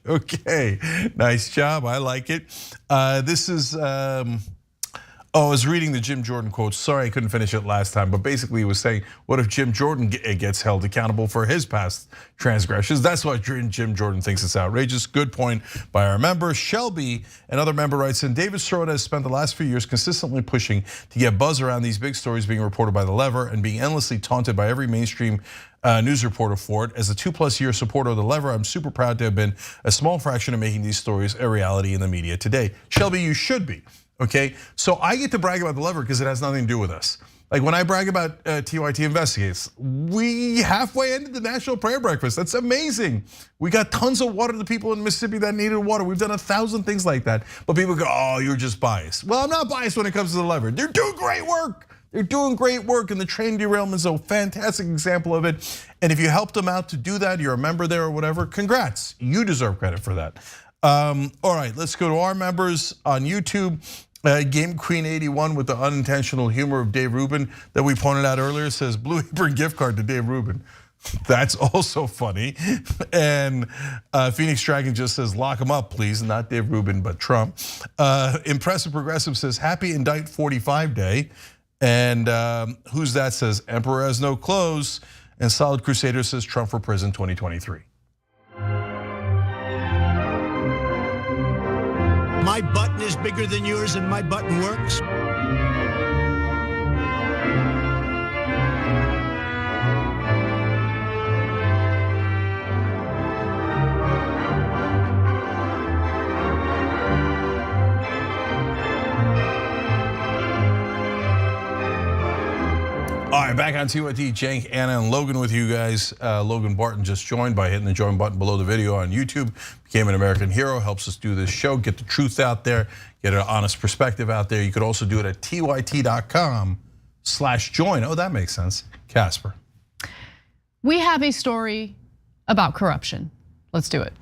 Okay, nice job, I like it. This is, I was reading the Jim Jordan quote. Sorry I couldn't finish it last time, but basically he was saying, what if Jim Jordan gets held accountable for his past transgressions? That's why Jim Jordan thinks it's outrageous. Good point by our member. Shelby, another member, writes in, David Sirota has spent the last few years consistently pushing to get buzz around these big stories being reported by The Lever and being endlessly taunted by every mainstream news reporter for it. As a 2+ year supporter of The Lever, I'm super proud to have been a small fraction of making these stories a reality in the media today. Shelby, you should be. Okay, so I get to brag about The Lever because it has nothing to do with us. Like when I brag about TYT Investigates, we halfway ended the National Prayer Breakfast. That's amazing. We got tons of water to the people in Mississippi that needed water. We've done 1,000 things like that. But people go, oh, you're just biased. Well, I'm not biased when it comes to The Lever. They're doing great work. They're doing great work, and the train derailment is a fantastic example of it. And if you helped them out to do that, you're a member there or whatever, congrats. You deserve credit for that. All right, let's go to our members on YouTube. Game Queen 81 with the unintentional humor of Dave Rubin that we pointed out earlier says Blue Apron gift card to Dave Rubin. That's also funny. And Phoenix Dragon just says lock him up, please. Not Dave Rubin, but Trump. Impressive Progressive says happy Indict 45 Day. And Who's That says Emperor has no clothes. And Solid Crusader says Trump for prison 2023. My button is bigger than yours and my button works. All right, back on TYT, Cenk, Anna, and Logan with you guys. Logan Barton just joined by hitting the join button below the video on YouTube. Became an American hero, helps us do this show, get the truth out there, get an honest perspective out there. You could also do it at tyt.com/join. Oh, that makes sense. Casper. We have a story about corruption. Let's do it.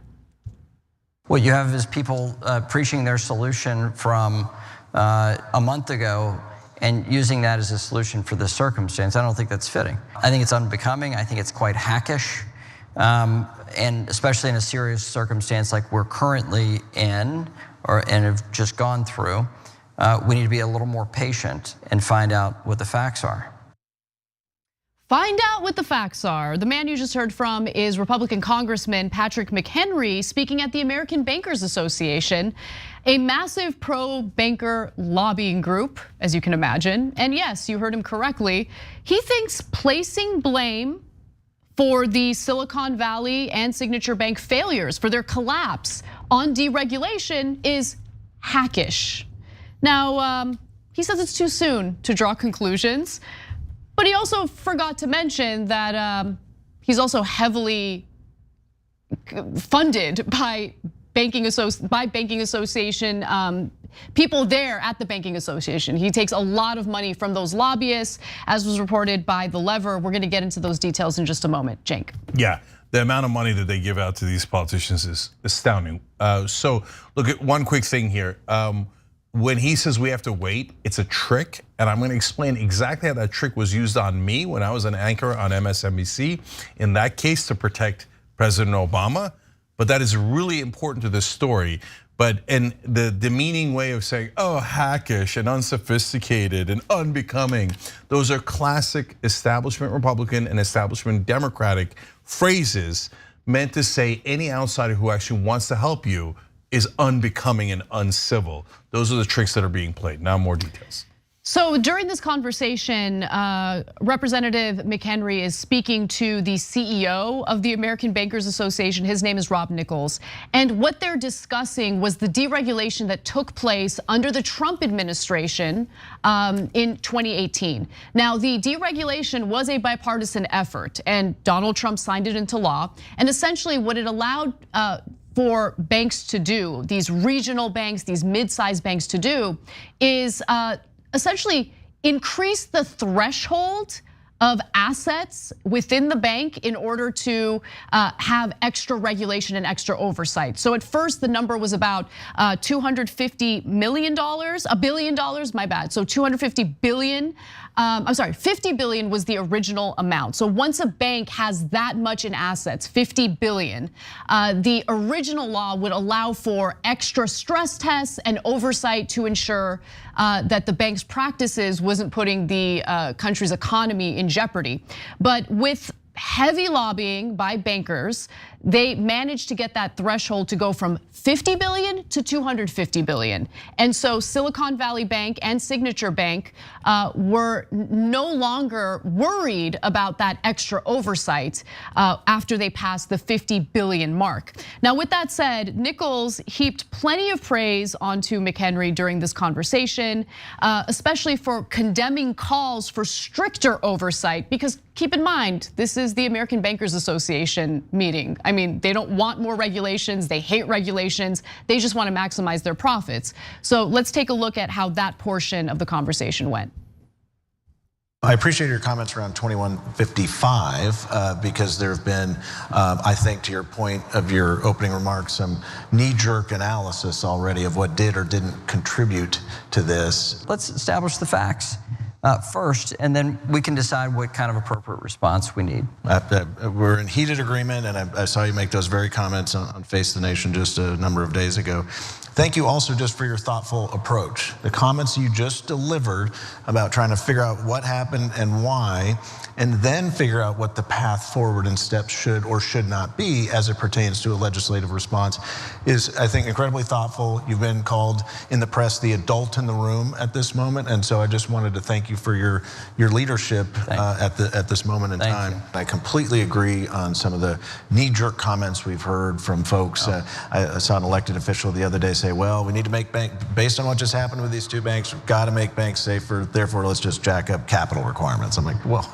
What you have is people preaching their solution from a month ago and using that as a solution for this circumstance. I don't think that's fitting. I think it's unbecoming. I think it's quite hackish. And especially in a serious circumstance like we're currently in and have just gone through, we need to be a little more patient and find out what the facts are. Find out what the facts are. The man you just heard from is Republican Congressman Patrick McHenry speaking at the American Bankers Association, a massive pro-banker lobbying group, as you can imagine. And yes, you heard him correctly. He thinks placing blame for the Silicon Valley and Signature Bank failures, for their collapse on deregulation is hackish. Now, he says it's too soon to draw conclusions. But he also forgot to mention that he's also heavily funded by banking association people there at the banking association. He takes a lot of money from those lobbyists, as was reported by The Lever. We're going to get into those details in just a moment, Cenk. Yeah, the amount of money that they give out to these politicians is astounding. So look at one quick thing here. When he says we have to wait, it's a trick, and I'm gonna explain exactly how that trick was used on me when I was an anchor on MSNBC, in that case to protect President Obama, but that is really important to this story. But in the demeaning way of saying, oh, hackish and unsophisticated and unbecoming, those are classic establishment Republican and establishment Democratic phrases meant to say any outsider who actually wants to help you is unbecoming and uncivil. Those are the tricks that are being played. Now more details. So during this conversation, Representative McHenry is speaking to the CEO of the American Bankers Association. His name is Rob Nichols. And what they're discussing was the deregulation that took place under the Trump administration in 2018. Now, the deregulation was a bipartisan effort, and Donald Trump signed it into law. And essentially what it allowed for banks to do, these regional banks, these mid-sized banks to do, is essentially increase the threshold of assets within the bank in order to have extra regulation and extra oversight. So at first the number was about $250 million, $1 billion, my bad. So 250 billion, I'm sorry, 50 billion was the original amount. So once a bank has that much in assets, 50 billion, the original law would allow for extra stress tests and oversight to ensure that the bank's practices wasn't putting the country's economy in jeopardy. But with heavy lobbying by bankers, they managed to get that threshold to go from 50 billion to 250 billion. And so Silicon Valley Bank and Signature Bank were no longer worried about that extra oversight after they passed the 50 billion mark. Now, with that said, Nichols heaped plenty of praise onto McHenry during this conversation, especially for condemning calls for stricter oversight, because keep in mind, this is the American Bankers Association meeting. I mean, they don't want more regulations, they hate regulations, they just want to maximize their profits. So let's take a look at how that portion of the conversation went. I appreciate your comments around 2155 because there have been, I think to your point of your opening remarks, some knee-jerk analysis already of what did or didn't contribute to this. Let's establish the facts first, and then we can decide what kind of appropriate response we need. We're in heated agreement, and I saw you make those very comments on Face the Nation just a number of days ago. Thank you also just for your thoughtful approach. The comments you just delivered about trying to figure out what happened and why, and then figure out what the path forward and steps should or should not be as it pertains to a legislative response is, I think, incredibly thoughtful. You've been called in the press the adult in the room at this moment, and so I just wanted to thank you for your leadership at this moment in time. I completely agree on some of the knee-jerk comments we've heard from folks. I saw an elected official the other day say, well, we need to make based on what just happened with these two banks, we've got to make banks safer, therefore let's just jack up capital requirements. I'm like, well,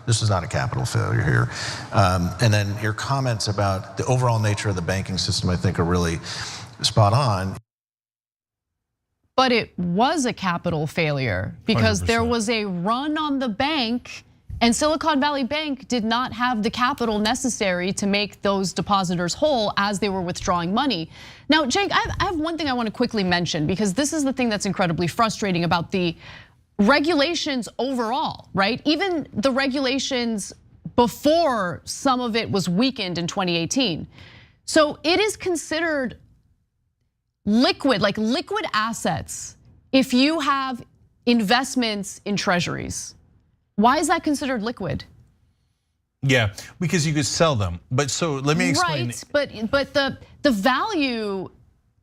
this is not a capital failure here. And then your comments about the overall nature of the banking system, I think, are really spot on. But it was a capital failure because 100%. there was a run on the bank, and Silicon Valley Bank did not have the capital necessary to make those depositors whole as they were withdrawing money. Now, Jake, I have one thing I want to quickly mention, because this is the thing that's incredibly frustrating about the regulations overall, right? Even the regulations before some of it was weakened in 2018. So it is considered liquid, like liquid assets, if you have investments in treasuries. Why is that considered liquid? Yeah, because you could sell them. But so let me explain. Right, but the value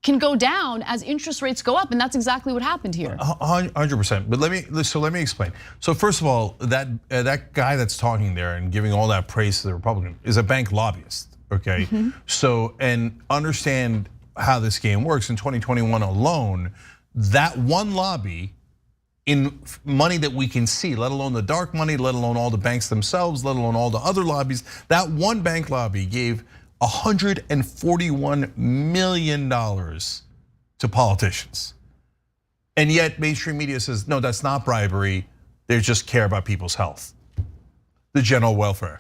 can go down as interest rates go up, and that's exactly what happened here. 100%. But let me explain. So first of all, that guy that's talking there and giving all that praise to the Republican is a bank lobbyist. Okay, so and understand how this game works. In 2021 alone, that one lobby, in money that we can see, let alone the dark money, let alone all the banks themselves, let alone all the other lobbies, that one bank lobby gave $141 million to politicians. And yet mainstream media says, no, that's not bribery. They just care about people's health, the general welfare.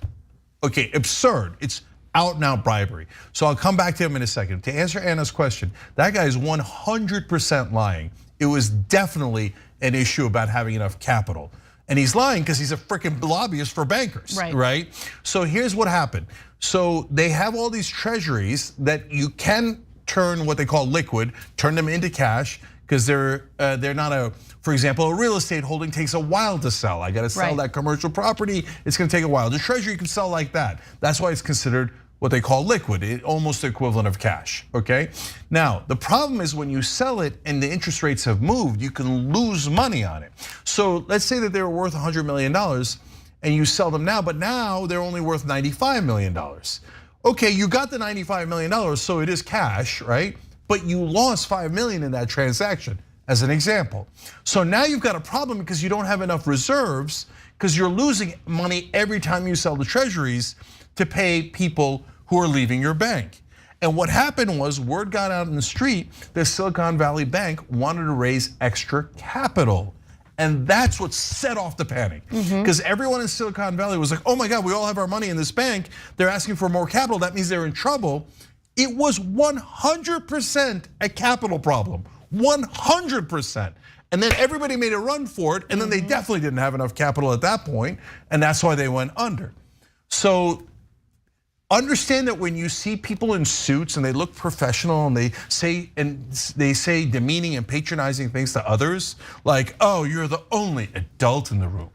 Okay, absurd. It's out and out bribery. So I'll come back to him in a second. To answer Anna's question, that guy is 100% lying. It was definitely an issue about having enough capital. And he's lying because he's a freaking lobbyist for bankers, right? So here's what happened. So they have all these treasuries that you can turn what they call liquid, turn them into cash, because they're not for example, a real estate holding takes a while to sell. I got to sell that commercial property, it's going to take a while. The treasury can sell like that. That's why it's considered what they call liquid, almost the equivalent of cash, okay? Now, the problem is when you sell it and the interest rates have moved, you can lose money on it. So let's say that they were worth $100 million and you sell them now, but now they're only worth $95 million. Okay, you got the $95 million, so it is cash, right? But you lost $5 million in that transaction, as an example. So now you've got a problem because you don't have enough reserves, because you're losing money every time you sell the treasuries to pay people who are leaving your bank. And what happened was, word got out in the street that Silicon Valley Bank wanted to raise extra capital. And that's what set off the panic. Because everyone in Silicon Valley was like, oh my God, we all have our money in this bank. They're asking for more capital, that means they're in trouble. It was 100% a capital problem, 100%. And then everybody made a run for it, and then they definitely didn't have enough capital at that point, and that's why they went under. So understand that when you see people in suits and they look professional and they say demeaning and patronizing things to others, like, oh, you're the only adult in the room.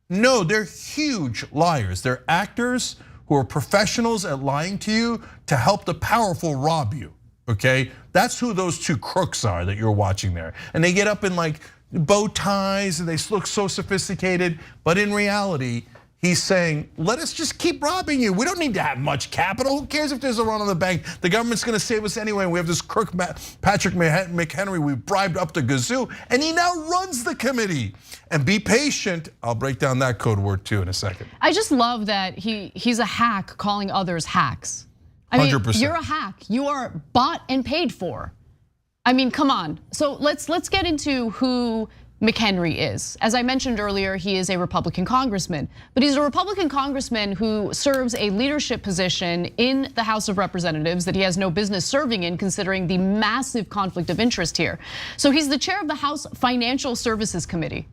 No, they're huge liars. They're actors who are professionals at lying to you to help the powerful rob you, okay? That's who those two crooks are that you're watching there. And they get up in like bow ties and they look so sophisticated, but in reality, he's saying, let us just keep robbing you. We don't need to have much capital. Who cares if there's a run on the bank? The government's gonna save us anyway. We have this crook, Patrick McHenry, we bribed up the gazoo, and he now runs the committee. And be patient, I'll break down that code word too in a second. I just love that he's a hack calling others hacks. I mean, 100%. You're a hack, you are bought and paid for. I mean, come on. So let's get into who McHenry is. As I mentioned earlier, he is a Republican congressman, but he's a Republican congressman who serves a leadership position in the House of Representatives that he has no business serving in, considering the massive conflict of interest here. So he's the chair of the House Financial Services Committee.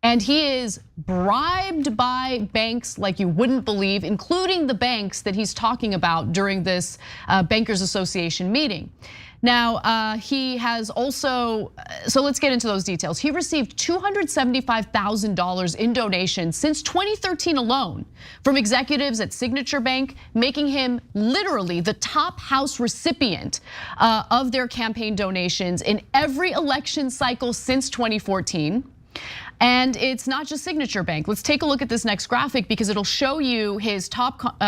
And he is bribed by banks like you wouldn't believe, including the banks that he's talking about during this Bankers Association meeting. Now, he has also, so let's get into those details. He received $275,000 in donations since 2013 alone from executives at Signature Bank, making him literally the top House recipient of their campaign donations in every election cycle since 2014. And it's not just Signature Bank. Let's take a look at this next graphic because it'll show you his top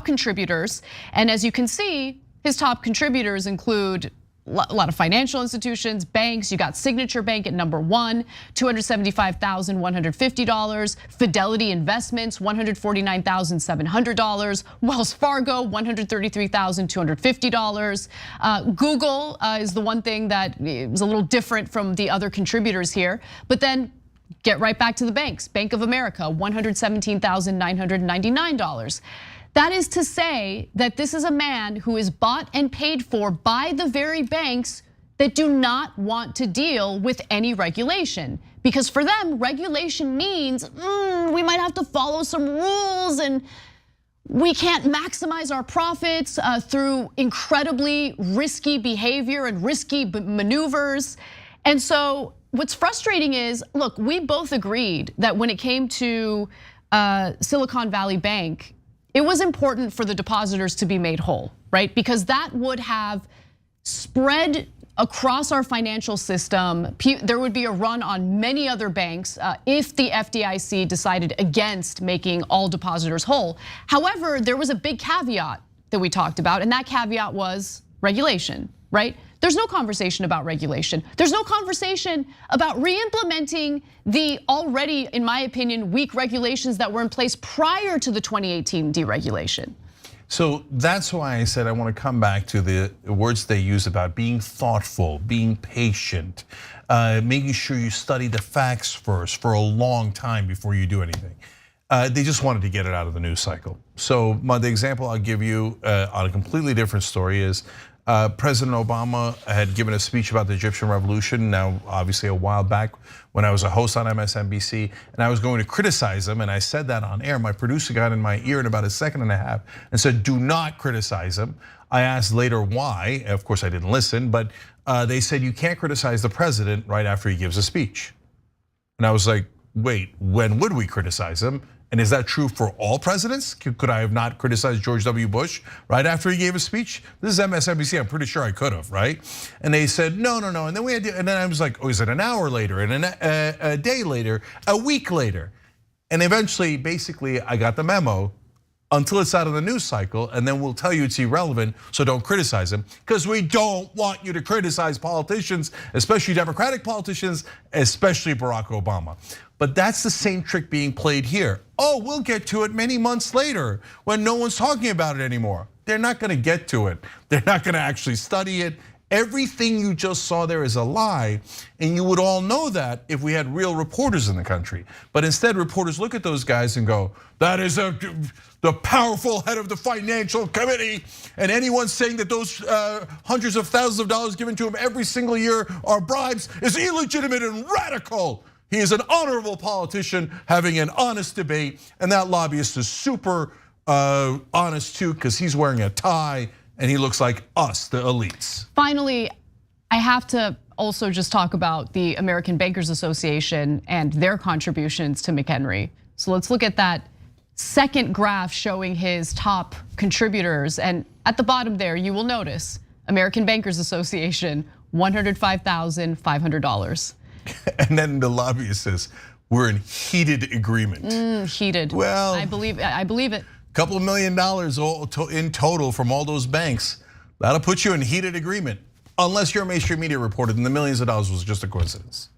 contributors. And as you can see, his top contributors include a lot of financial institutions, banks. You got Signature Bank at number 1, $275,150. Fidelity Investments, $149,700. Wells Fargo, $133,250. Google is the one thing that is a little different from the other contributors here. But then get right back to the banks. Bank of America, $117,999. That is to say that this is a man who is bought and paid for by the very banks that do not want to deal with any regulation. Because for them, regulation means we might have to follow some rules and we can't maximize our profits through incredibly risky behavior and risky maneuvers. And so what's frustrating is, look, we both agreed that when it came to Silicon Valley Bank, it was important for the depositors to be made whole, right? Because that would have spread across our financial system. There would be a run on many other banks if the FDIC decided against making all depositors whole. However, there was a big caveat that we talked about, and that caveat was regulation, right? There's no conversation about regulation. There's no conversation about re-implementing the already, in my opinion, weak regulations that were in place prior to the 2018 deregulation. So that's why I said I want to come back to the words they use about being thoughtful, being patient, making sure you study the facts first for a long time before you do anything. They just wanted to get it out of the news cycle. So the example I'll give you on a completely different story is President Obama had given a speech about the Egyptian revolution, now obviously a while back when I was a host on MSNBC, and I was going to criticize him, and I said that on air. My producer got in my ear in about a second and a half and said, do not criticize him. I asked later why, of course I didn't listen, but they said you can't criticize the president right after he gives a speech. And I was like, wait, when would we criticize him? And is that true for all presidents? Could I have not criticized George W. Bush right after he gave a speech? This is MSNBC, I'm pretty sure I could have, right? And they said, no. And then and then I was like, oh, is it an hour later, and a day later, a week later? And eventually, basically, I got the memo until it's out of the news cycle, and then we'll tell you it's irrelevant, so don't criticize him, because we don't want you to criticize politicians, especially Democratic politicians, especially Barack Obama. But that's the same trick being played here. Oh, we'll get to it many months later when no one's talking about it anymore. They're not gonna get to it. They're not gonna actually study it. Everything you just saw there is a lie, and you would all know that if we had real reporters in the country. But instead, reporters look at those guys and go, that is the powerful head of the financial committee, and anyone saying that those hundreds of thousands of dollars given to him every single year are bribes is illegitimate and radical. He is an honorable politician having an honest debate, and that lobbyist is super honest too, because he's wearing a tie and he looks like us, the elites. Finally, I have to also just talk about the American Bankers Association and their contributions to McHenry. So let's look at that second graph showing his top contributors. And at the bottom there, you will notice American Bankers Association, $105,500. And then the lobbyist says, we're in heated agreement. Heated. Well, I believe it. Couple $1 million in total from all those banks. That'll put you in heated agreement, unless you're a mainstream media reporter, then the millions of dollars was just a coincidence.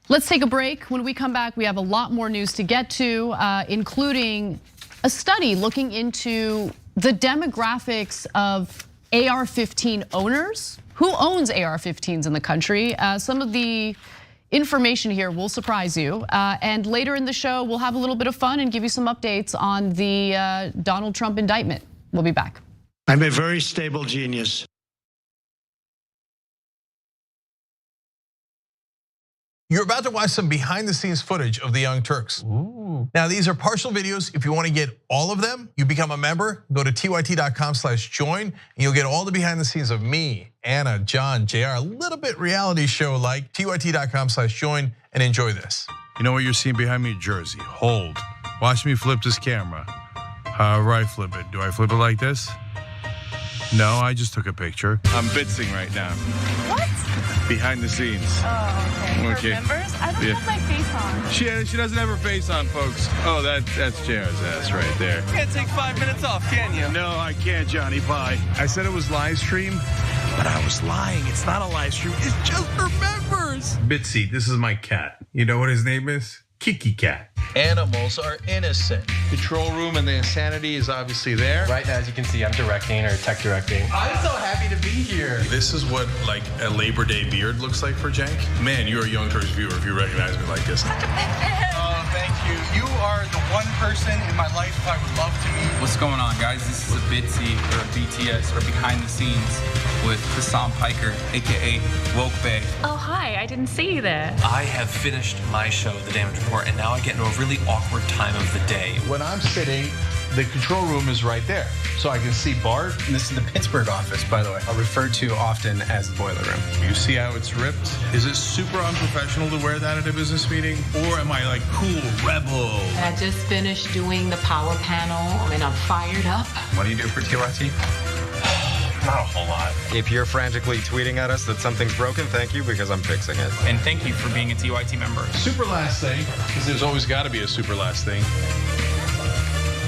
Let's take a break. When we come back, we have a lot more news to get to, including a study looking into the demographics of AR-15 owners. Who owns AR-15s in the country? Some of the information here will surprise you. And later in the show, we'll have a little bit of fun and give you some updates on the Donald Trump indictment. We'll be back. I'm a very stable genius. You're about to watch some behind the scenes footage of the Young Turks. Ooh. Now these are partial videos. If you want to get all of them, you become a member, go to tyt.com/join, and you'll get all the behind the scenes of me, Anna, John, JR, a little bit reality show like, tyt.com/join, and enjoy this. You know what you're seeing behind me? Jersey, hold. Watch me flip this camera. However I flip it. Do I flip it like this? No, I just took a picture. I'm bitsing right now. What? Behind the scenes. Oh, okay. For members? I don't have my face on. She doesn't have her face on, folks. Oh, that's JR's ass right there. You can't take 5 minutes off, can you? No, I can't, Johnny Pie. I said it was live stream, but I was lying. It's not a live stream. It's just for members. Bitsy, this is my cat. You know what his name is? Kiki Cat. Animals are innocent. Control room and the insanity is obviously there. Right now, as you can see, I'm directing or tech directing. I'm so happy to be here. This is what like a Labor Day beard looks like for Cenk. Man, you're a Young Turks viewer if you recognize me like this. Oh, thank you. You are the one person in my life I would love to meet. What's going on, guys? This is a Bitsy or a BTS or behind the scenes with Hassan Piker, AKA Woke Bay. Oh, hi, I didn't see you there. I have finished my show, The Damage Report, and now I get into a really awkward time of the day. When I'm sitting, the control room is right there. So I can see Bart. This is the Pittsburgh office, by the way. Referred to often as the boiler room. You see how it's ripped? Is it super unprofessional to wear that at a business meeting? Or am I like cool, rebel? I just finished doing the power panel and I'm fired up. What do you do for TYT? Not a whole lot. If you're frantically tweeting at us that something's broken, thank you, because I'm fixing it. And thank you for being a TYT member. Super last thing, because there's always got to be a super last thing.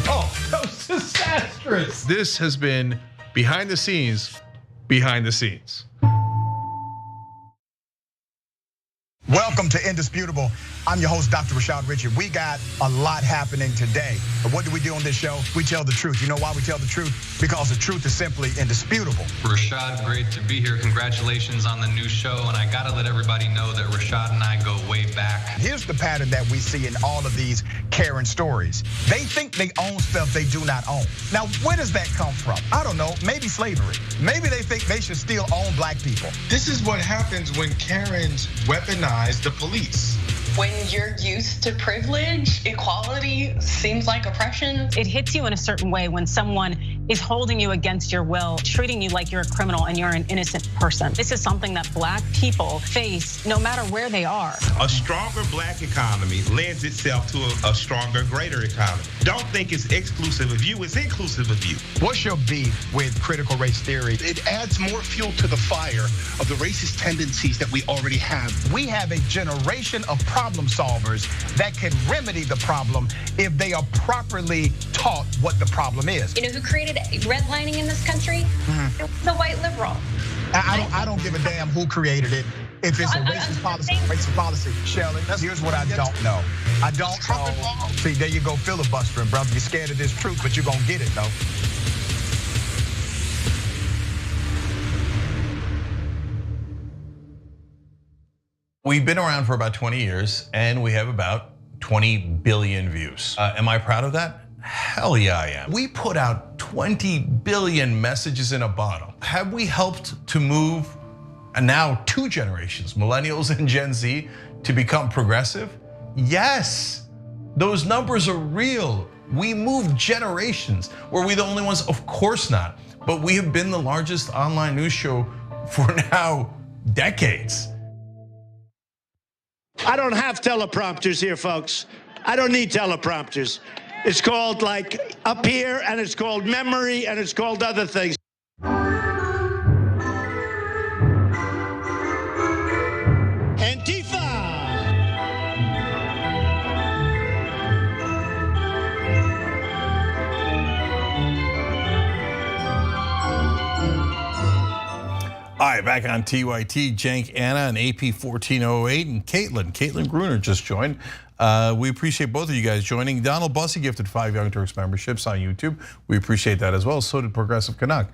Oh, that was disastrous. This has been behind the scenes, behind the scenes. Well, Welcome to Indisputable. I'm your host, Dr. Rashad Richard. We got a lot happening today. But what do we do on this show? We tell the truth. You know why we tell the truth? Because the truth is simply indisputable. Rashad, great to be here. Congratulations on the new show. And I gotta let everybody know that Rashad and I go way back. Here's the pattern that we see in all of these Karen stories. They think they own stuff they do not own. Now, where does that come from? I don't know, maybe slavery. Maybe they think they should still own black people. This is what happens when Karens weaponize the police. When you're used to privilege, equality seems like oppression. It hits you in a certain way when someone is holding you against your will, treating you like you're a criminal and you're an innocent person. This is something that black people face no matter where they are. A stronger black economy lends itself to a stronger, greater economy. Don't think it's exclusive of you, it's inclusive of you. What's your beef with critical race theory? It adds more fuel to the fire of the racist tendencies that we already have. We have a generation of problem solvers that can remedy the problem if they are properly taught what the problem is. You know who created redlining in this country? It was a white liberal. I don't give a damn who created it. If it's a racist policy, Shelley, here's what I don't know. I don't know. See, there you go filibustering, brother. You're scared of this truth, but you're gonna get it though. We've been around for about 20 years and we have about 20 billion views. Am I proud of that? Hell yeah, I am. We put out 20 billion messages in a bottle. Have we helped to move now 2 generations, millennials and Gen Z, to become progressive? Yes, those numbers are real. We moved generations. Were we the only ones? Of course not. But we have been the largest online news show for now decades. I don't have teleprompters here, folks. I don't need teleprompters. It's called like up here, and it's called memory, and it's called other things. Antifa! All right, back on TYT, Cenk, Anna, and AP 1408, and Caitlin Gruner just joined. We appreciate both of you guys joining. Donald Bussey gifted 5 Young Turks memberships on YouTube. We appreciate that as well. So did Progressive Canuck.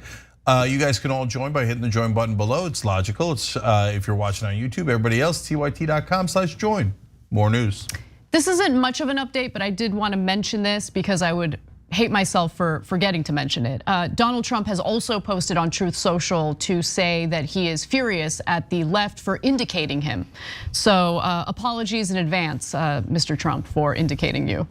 You guys can all join by hitting the join button below. It's logical. It's if you're watching on YouTube. Everybody else, tyt.com/join. More news. This isn't much of an update, but I did want to mention this because I would hate myself for forgetting to mention it. Donald Trump has also posted on Truth Social to say that he is furious at the left for indicating him. So apologies in advance, Mr. Trump, for indicating you.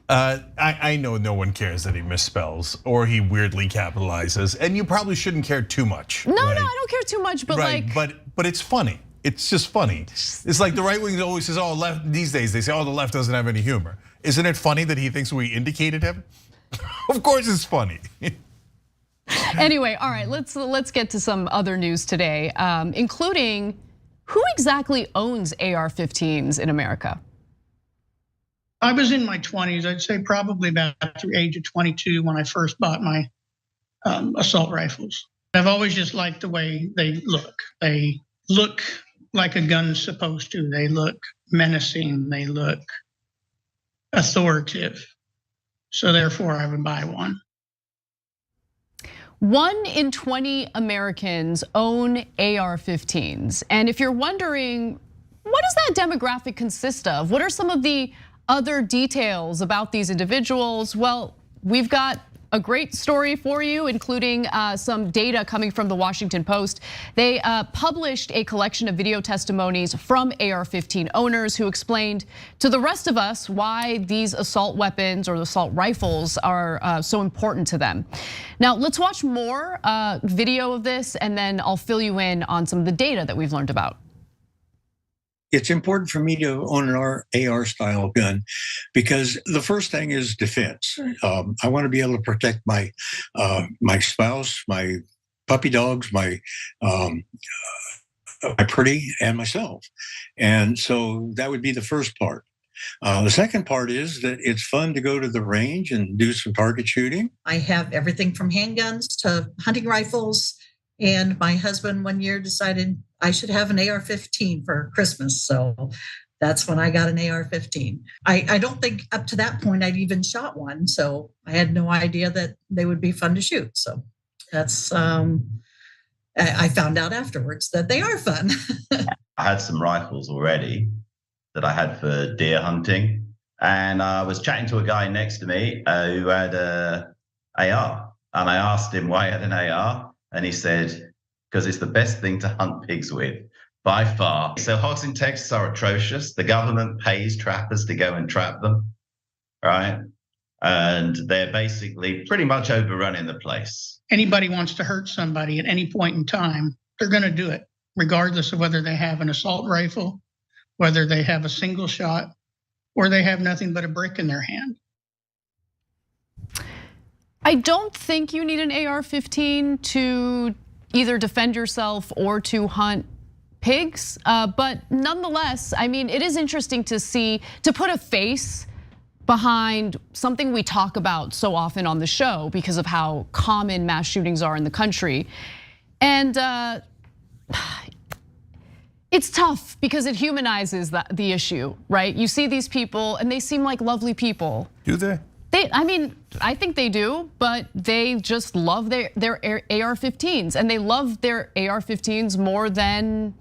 I know no one cares that he misspells or he weirdly capitalizes, and you probably shouldn't care too much. No, right? No, I don't care too much, but right, but it's funny. It's just funny. It's like the right wing always says, "Oh, left." These days they say, "Oh, the left doesn't have any humor." Isn't it funny that he thinks we indicated him? Of course, it's funny. Anyway, all right, let's get to some other news today, including who exactly owns AR-15s in America? I was in my 20s. I'd say probably about the age of 22 when I first bought my assault rifles. I've always just liked the way they look. They look like a gun's supposed to. They look menacing. They look authoritative. So therefore, I would buy one. 1 in 20 Americans own AR-15s. And if you're wondering, what does that demographic consist of? What are some of the other details about these individuals? Well, we've got a great story for you, including some data coming from the Washington Post. They published a collection of video testimonies from AR-15 owners who explained to the rest of us why these assault weapons or assault rifles are so important to them. Now, let's watch more video of this, and then I'll fill you in on some of the data that we've learned about. It's important for me to own an AR style gun because the first thing is defense. I want to be able to protect my spouse, my puppy dogs, my pretty, and myself. And so that would be the first part. The second part is that it's fun to go to the range and do some target shooting. I have everything from handguns to hunting rifles And my husband one year decided I should have an AR-15 for Christmas. So that's when I got an AR-15. I don't think up to that point I'd even shot one. So I had no idea that they would be fun to shoot. So that's, I found out afterwards that they are fun. I had some rifles already that I had for deer hunting. And I was chatting to a guy next to me who had a AR. And I asked him why he had an AR. And he said, because it's the best thing to hunt pigs with, by far. So hogs in Texas are atrocious. The government pays trappers to go and trap them, right? And they're basically pretty much overrunning the place. Anybody wants to hurt somebody at any point in time, they're going to do it, regardless of whether they have an assault rifle, whether they have a single shot, or they have nothing but a brick in their hand. I don't think you need an AR-15 to either defend yourself or to hunt pigs, but nonetheless, I mean, it is interesting to see, to put a face behind something we talk about so often on the show because of how common mass shootings are in the country. And it's tough because it humanizes the issue, right? You see these people and they seem like lovely people. Do they? I mean, I think they do, but they just love their AR-15s, and they love their AR-15s more than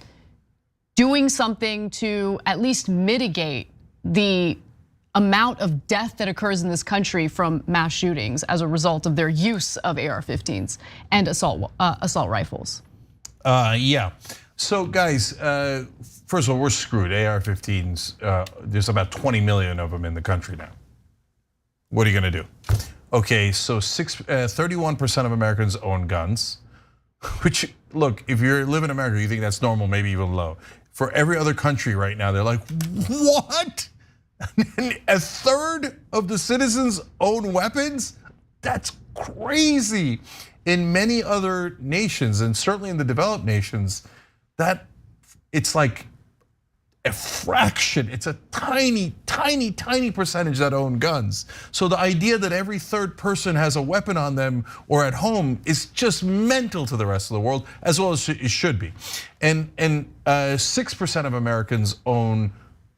doing something to at least mitigate the amount of death that occurs in this country from mass shootings as a result of their use of AR-15s and assault rifles. Yeah. So guys, first of all, we're screwed. AR-15s, there's about 20 million of them in the country now. What are you gonna do? Okay, so 31% of Americans own guns, which, look, if you live in America, you think that's normal, maybe even low. For every other country right now, they're like, what? A third of the citizens own weapons? That's crazy. In many other nations, and certainly in the developed nations, that it's like a fraction, it's a tiny percentage that own guns. So the idea that every third person has a weapon on them or at home is just mental to the rest of the world, as well as it should be. And 6% of Americans own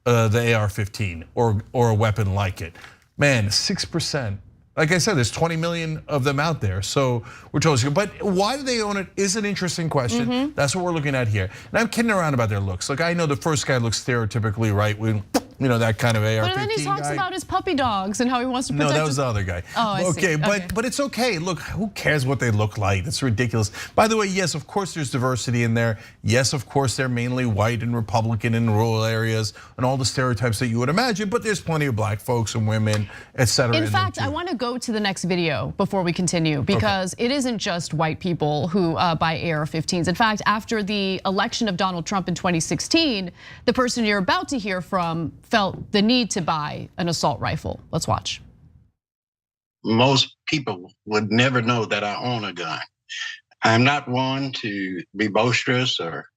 the AR-15 or a weapon like it. Man, 6%. Like I said, there's 20 million of them out there, so we're totally. But why do they own it is an interesting question. That's what we're looking at here. And I'm kidding around about their looks. Like I know the first guy looks stereotypically right wing, that kind of AR-15 But then he talks about his puppy dogs and how he wants to protect. No, that was the other guy. Oh, I see. Okay, but it's okay. Look, who cares what they look like? It's ridiculous. By the way, yes, of course there's diversity in there. Yes, of course they're mainly white and Republican in rural areas and all the stereotypes that you would imagine. But there's plenty of black folks and women, etc. In fact, I want to go to the next video before we continue because it isn't just white people who buy AR-15s. In fact, after the election of Donald Trump in 2016, the person you're about to hear from felt the need to buy an assault rifle. Let's watch. Most people would never know that I own a gun. I'm not one to be boisterous or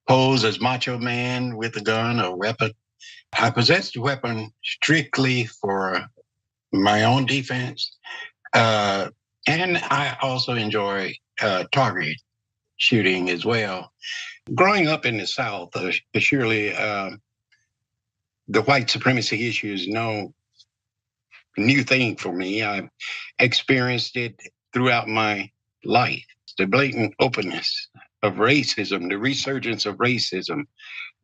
pose as macho man with a gun or weapon. I possess the weapon strictly for my own defense. And I also enjoy target shooting as well. Growing up in the South, surely the white supremacy issue is no new thing for me. I've experienced it throughout my life. The blatant openness of racism, the resurgence of racism,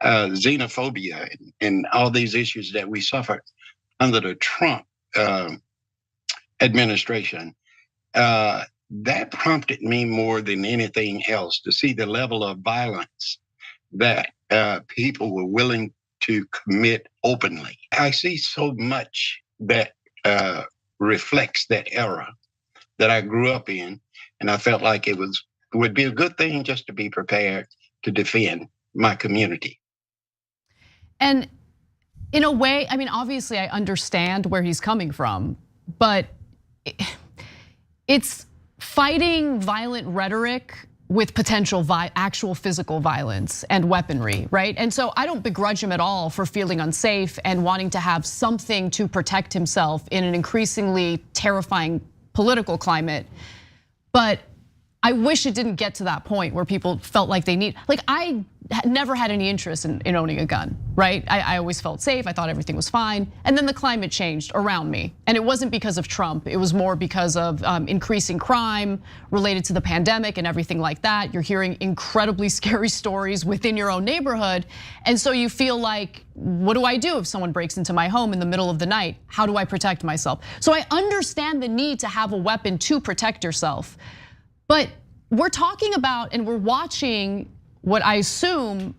xenophobia, and all these issues that we suffered under the Trump administration. That prompted me more than anything else to see the level of violence that people were willing to commit openly. I see so much that reflects that era that I grew up in, and I felt like it would be a good thing just to be prepared to defend my community. And in a way, I mean, obviously I understand where he's coming from, but it's fighting violent rhetoric with potential actual physical violence and weaponry, right? And so I don't begrudge him at all for feeling unsafe and wanting to have something to protect himself in an increasingly terrifying political climate. But I wish it didn't get to that point where people felt like they need, like I never had any interest in owning a gun, right? I always felt safe, I thought everything was fine. And then the climate changed around me. And it wasn't because of Trump, it was more because of increasing crime related to the pandemic and everything like that. You're hearing incredibly scary stories within your own neighborhood. And so you feel like, what do I do if someone breaks into my home in the middle of the night? How do I protect myself? So I understand the need to have a weapon to protect yourself. But we're talking about and we're watching what I assume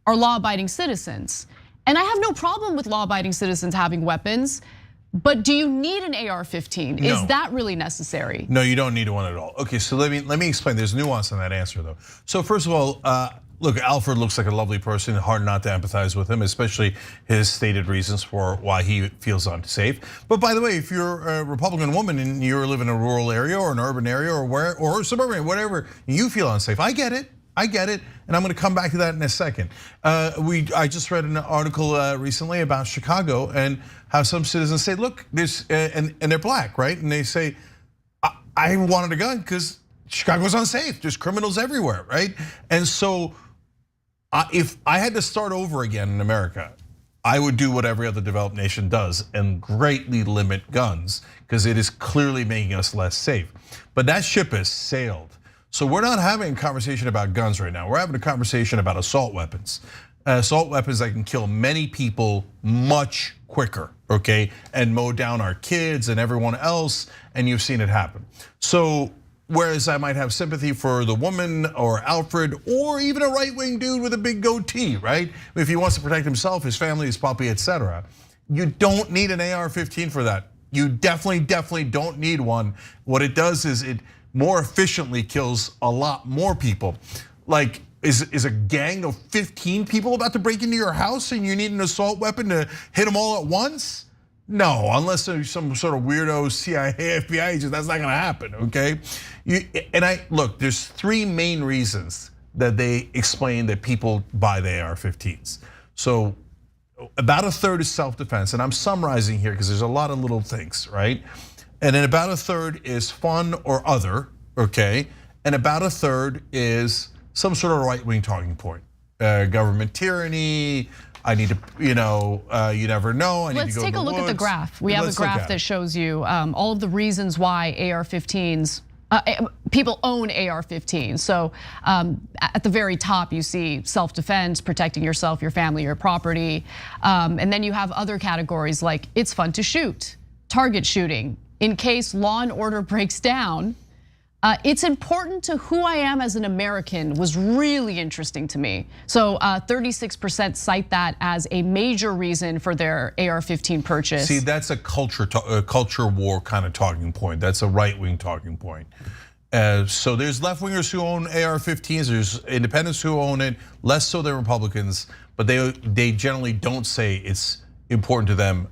are law-abiding citizens. And I have no problem with law-abiding citizens having weapons, but do you need an AR-15? No. Is that really necessary? No, you don't need one at all. Okay, so let me explain. There's nuance in that answer though. So first of all, look, Alfred looks like a lovely person, hard not to empathize with him, especially his stated reasons for why he feels unsafe. But by the way, if you're a Republican woman and you live in a rural area or an urban area or suburban, whatever, you feel unsafe. I get it, and I'm gonna come back to that in a second. I just read an article recently about Chicago and how some citizens say, look, and they're black, right? And they say, I wanted a gun because Chicago's unsafe, there's criminals everywhere, right? And so, if I had to start over again in America, I would do what every other developed nation does and greatly limit guns because it is clearly making us less safe. But that ship has sailed. So we're not having a conversation about guns right now. We're having a conversation about assault weapons. Assault weapons that can kill many people much quicker, okay? And mow down our kids and everyone else, and you've seen it happen. So, whereas I might have sympathy for the woman or Alfred or even a right-wing dude with a big goatee, right? If he wants to protect himself, his family, his puppy, etc. You don't need an AR-15 for that. You definitely don't need one. What it does is it more efficiently kills a lot more people. Like, is a gang of 15 people about to break into your house and you need an assault weapon to hit them all at once? No, unless there's some sort of weirdo CIA, FBI agent, that's not gonna happen, okay? Look, there's three main reasons that they explain that people buy the AR-15s. So about a third is self-defense, and I'm summarizing here because there's a lot of little things, right? And then about a third is fun or other, okay? And about a third is some sort of right-wing talking point. Government tyranny, I need to, you never know. Let's take a look at the graph. We have a graph that shows you all of the reasons why AR-15s, people own AR-15s. So at the very top, you see self-defense, protecting yourself, your family, your property. And then you have other categories like it's fun to shoot, target shooting, in case law and order breaks down. It's important to who I am as an American was really interesting to me. So 36% cite that as a major reason for their AR-15 purchase. See, that's a culture war kind of talking point. That's a right-wing talking point. So there's left-wingers who own AR-15s, there's independents who own it, less so than Republicans, but they generally don't say it's important to them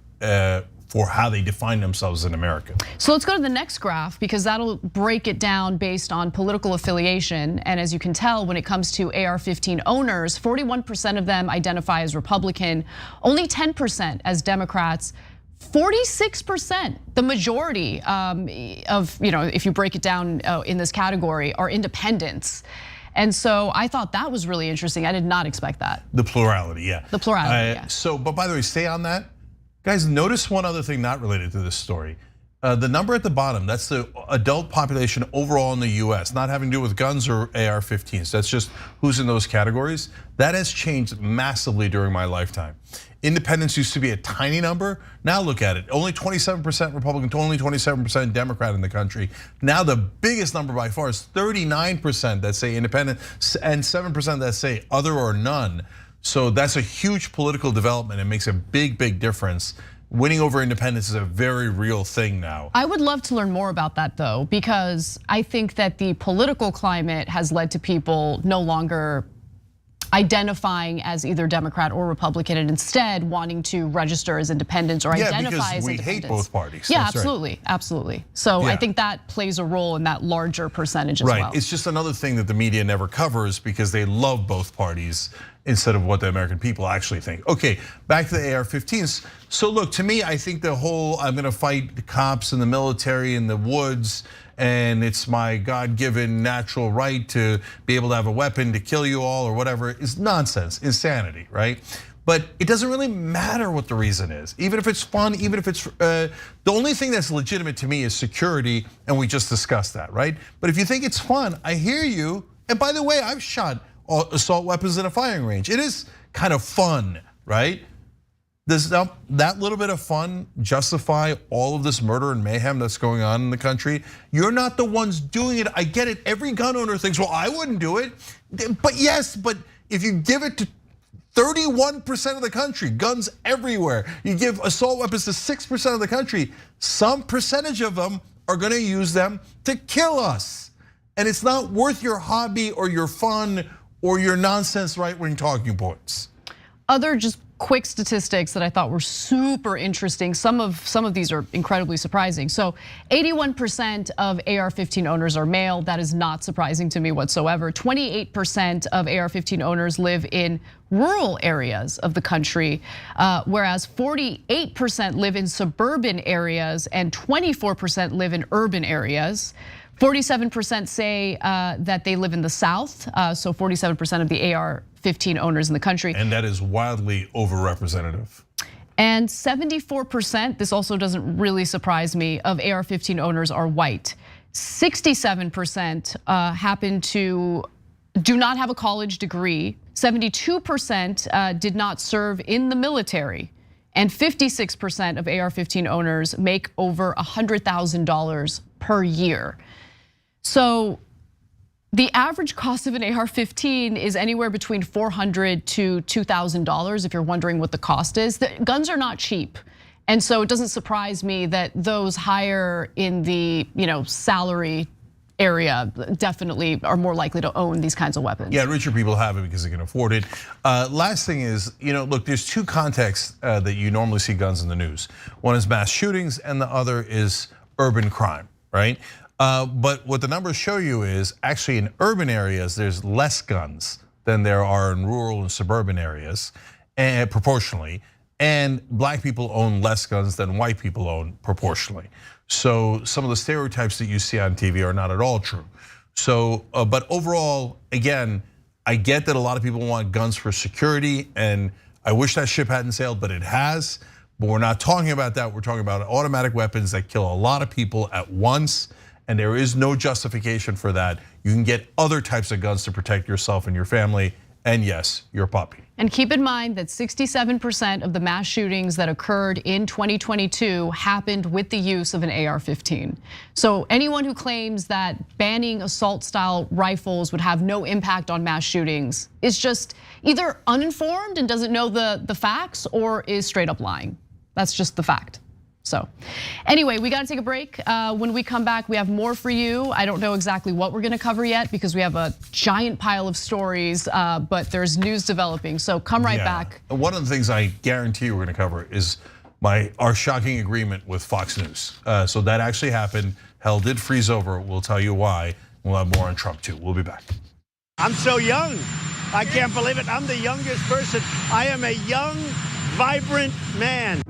for how they define themselves in America. So let's go to the next graph because that'll break it down based on political affiliation. And as you can tell, when it comes to AR-15 owners, 41% of them identify as Republican, only 10% as Democrats, 46%, the majority of, if you break it down in this category, are independents. And so I thought that was really interesting. I did not expect that. The plurality, yeah. The plurality, yeah. So, but by the way, stay on that. Guys, notice one other thing not related to this story. The number at the bottom, that's the adult population overall in the US, not having to do with guns or AR-15s. That's just who's in those categories. That has changed massively during my lifetime. Independents used to be a tiny number. Now look at it, only 27% Republican, only 27% Democrat in the country. Now the biggest number by far is 39% that say independent and 7% that say other or none. So that's a huge political development. It makes a big, big difference. Winning over independence is a very real thing now. I would love to learn more about that though, because I think that the political climate has led to people no longer identifying as either Democrat or Republican and instead wanting to register as independents or identify as independents. We hate both parties. Yeah, absolutely, absolutely. So I think that plays a role in that larger percentage as well. Right, it's just another thing that the media never covers because they love both parties instead of what the American people actually think. Okay, back to the AR-15s. So look, to me, I think the whole I'm gonna fight the cops and the military in the woods and it's my God-given natural right to be able to have a weapon to kill you all or whatever is nonsense, insanity, right? But it doesn't really matter what the reason is. Even if it's fun, even if it's, the only thing that's legitimate to me is security, and we just discussed that, right? But if you think it's fun, I hear you. And by the way, I've shot assault weapons in a firing range. It is kind of fun, right? Does that little bit of fun justify all of this murder and mayhem that's going on in the country? You're not the ones doing it. I get it. Every gun owner thinks, well, I wouldn't do it. But yes, but if you give it to 31% of the country, guns everywhere. You give assault weapons to 6% of the country. Some percentage of them are gonna use them to kill us. And it's not worth your hobby or your fun or your nonsense right-wing talking points. Other just quick statistics that I thought were super interesting. Some of these are incredibly surprising. So 81% of AR-15 owners are male. That is not surprising to me whatsoever. 28% of AR-15 owners live in rural areas of the country, whereas 48% live in suburban areas and 24% live in urban areas. 47% say that they live in the South, so 47% of the AR-15 owners in the country. And that is wildly overrepresentative. And 74%, this also doesn't really surprise me, of AR-15 owners are white. 67% do not have a college degree. 72% did not serve in the military. And 56% of AR-15 owners make over $100,000 per year. So the average cost of an AR-15 is anywhere between $400 to $2,000 if you're wondering what the cost is. The guns are not cheap. And so it doesn't surprise me that those higher in the salary area definitely are more likely to own these kinds of weapons. Yeah, richer people have it because they can afford it. Last thing is, look, there's two contexts that you normally see guns in the news. One is mass shootings and the other is urban crime, right? But what the numbers show you is actually in urban areas, there's less guns than there are in rural and suburban areas, and proportionally. And black people own less guns than white people own proportionally. So some of the stereotypes that you see on TV are not at all true. So, but overall, again, I get that a lot of people want guns for security, and I wish that ship hadn't sailed, but it has. But we're not talking about that. We're talking about automatic weapons that kill a lot of people at once. And there is no justification for that. You can get other types of guns to protect yourself and your family, and yes, your puppy. And keep in mind that 67% of the mass shootings that occurred in 2022 happened with the use of an AR-15. So anyone who claims that banning assault-style rifles would have no impact on mass shootings is just either uninformed and doesn't know the facts, or is straight up lying. That's just the fact. So anyway, we gotta take a break. When we come back, we have more for you. I don't know exactly what we're gonna cover yet because we have a giant pile of stories, but there's news developing. So come right back. One of the things I guarantee we're gonna cover is our shocking agreement with Fox News. So that actually happened. Hell did freeze over. We'll tell you why. We'll have more on Trump too. We'll be back. I'm so young. I can't believe it. I'm the youngest person. I am a young, vibrant man.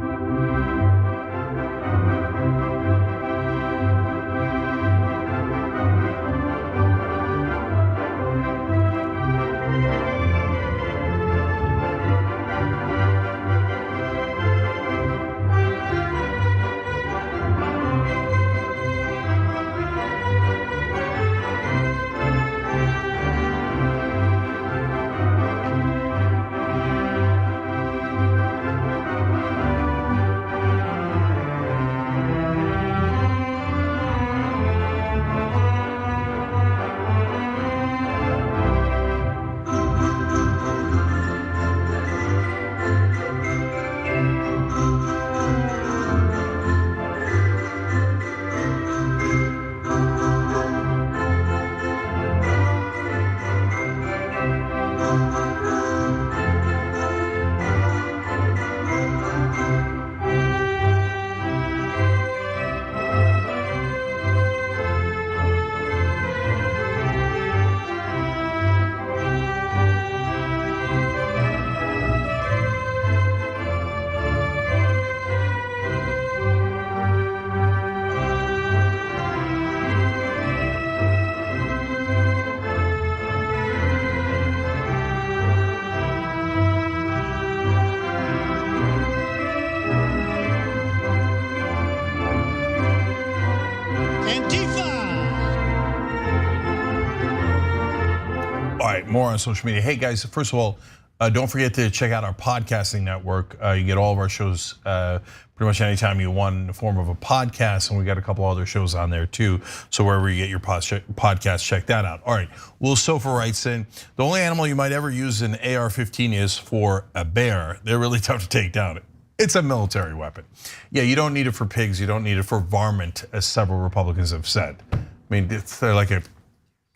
more on social media. Hey guys, first of all, don't forget to check out our podcasting network. You get all of our shows pretty much anytime you want in the form of a podcast, and we got a couple other shows on there too. So wherever you get your podcast, check that out. All right, Will Sofer writes in, the only animal you might ever use an AR-15 is for a bear. They're really tough to take down. It's a military weapon. Yeah, you don't need it for pigs, you don't need it for varmint, as several Republicans have said. I mean, they're like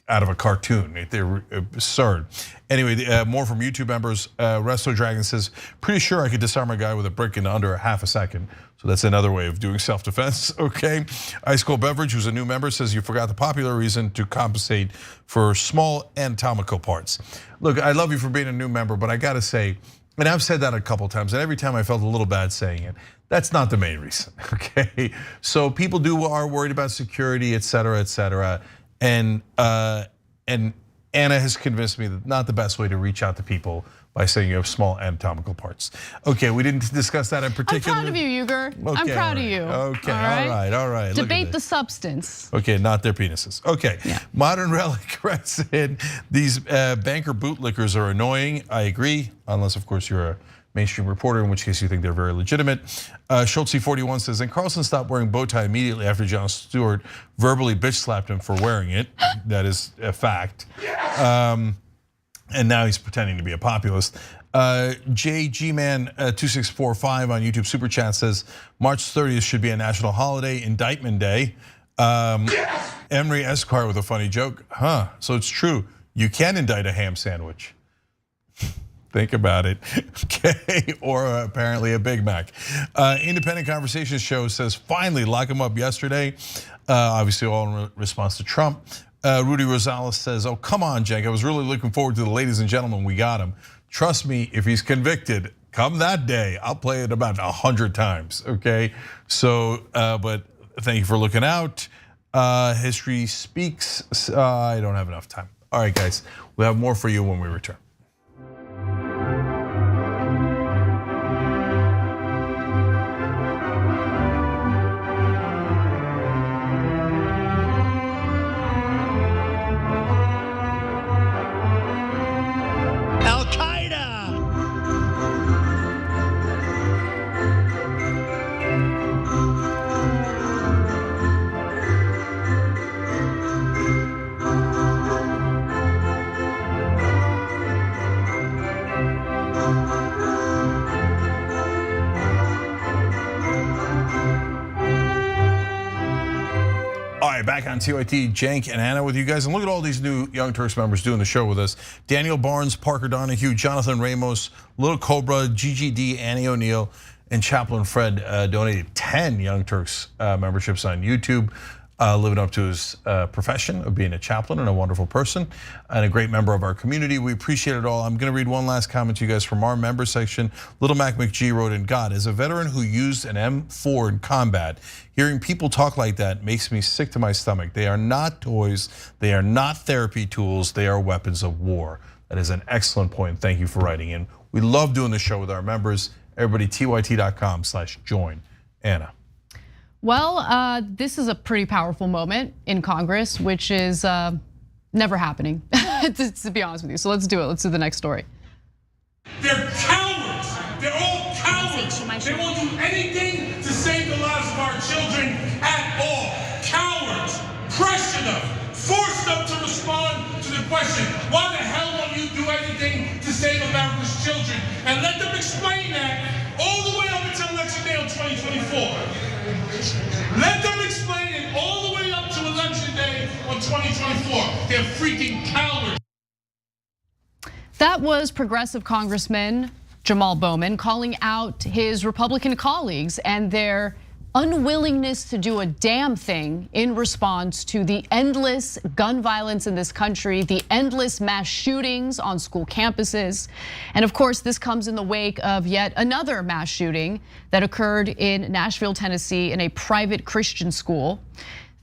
out of a cartoon. They're absurd. Anyway, more from YouTube members. Resto Dragon says, pretty sure I could disarm a guy with a brick in under a half a second. So that's another way of doing self-defense, okay? Ice Cold Beverage, who's a new member, says you forgot the popular reason to compensate for small anatomical parts. Look, I love you for being a new member, but I gotta say, and I've said that a couple times, and every time I felt a little bad saying it, that's not the main reason, okay? So people are worried about security, et cetera, et cetera. And Anna has convinced me that not the best way to reach out to people by saying you have small anatomical parts. Okay, we didn't discuss that in particular. I'm proud of you, Uger. Okay, I'm proud of you. Okay, all right. Debate the substance. Okay, not their penises. Okay, yeah. Modern Relic writes in, these banker bootlickers are annoying. I agree, unless of course you're a mainstream reporter, in which case you think they're very legitimate. Schultzy41 says, and Carlson stopped wearing bow tie immediately after Jon Stewart verbally bitch slapped him for wearing it. That is a fact. And now he's pretending to be a populist. JGman2645 on YouTube Super Chat says, March 30th should be a national holiday, Indictment Day. Emery Esquire with a funny joke. So it's true, you can indict a ham sandwich. Think about it, okay? Or apparently a Big Mac. Independent Conversations show says, finally lock him up yesterday. Obviously all in response to Trump. Rudy Rosales says, oh, come on, Cenk. I was really looking forward to the ladies and gentlemen, we got him. Trust me, if he's convicted, come that day, I'll play it about 100 times, okay? So, but thank you for looking out. History speaks, I don't have enough time. All right, guys, we'll have more for you when we return. Back on TYT, Cenk and Anna with you guys. And look at all these new Young Turks members doing the show with us. Daniel Barnes, Parker Donahue, Jonathan Ramos, Little Cobra, GGD, Annie O'Neill, and Chaplain Fred donated 10 Young Turks memberships on YouTube. Living up to his profession of being a chaplain and a wonderful person and a great member of our community. We appreciate it all. I'm gonna read one last comment to you guys from our member section. Little Mac McGee wrote in, God, as a veteran who used an M4 in combat, hearing people talk like that makes me sick to my stomach. They are not toys, they are not therapy tools, they are weapons of war. That is an excellent point. Thank you for writing in. We love doing the show with our members. Everybody, tyt.com/join. Anna. Well, this is a pretty powerful moment in Congress, which is never happening, to be honest with you. So let's do it. Let's do the next story. They're cowards. They're all cowards. They won't do anything to save the lives of our children at all. Cowards. Pressure them. Force them to respond to the question, why the hell won't you do anything to save America's children? And let them explain that all the way up until election day on 2024. Let them explain it all the way up to election day on 2024. They're freaking cowards. That was progressive Congressman Jamal Bowman calling out his Republican colleagues and their unwillingness to do a damn thing in response to the endless gun violence in this country, the endless mass shootings on school campuses. And of course, this comes in the wake of yet another mass shooting that occurred in Nashville, Tennessee in a private Christian school.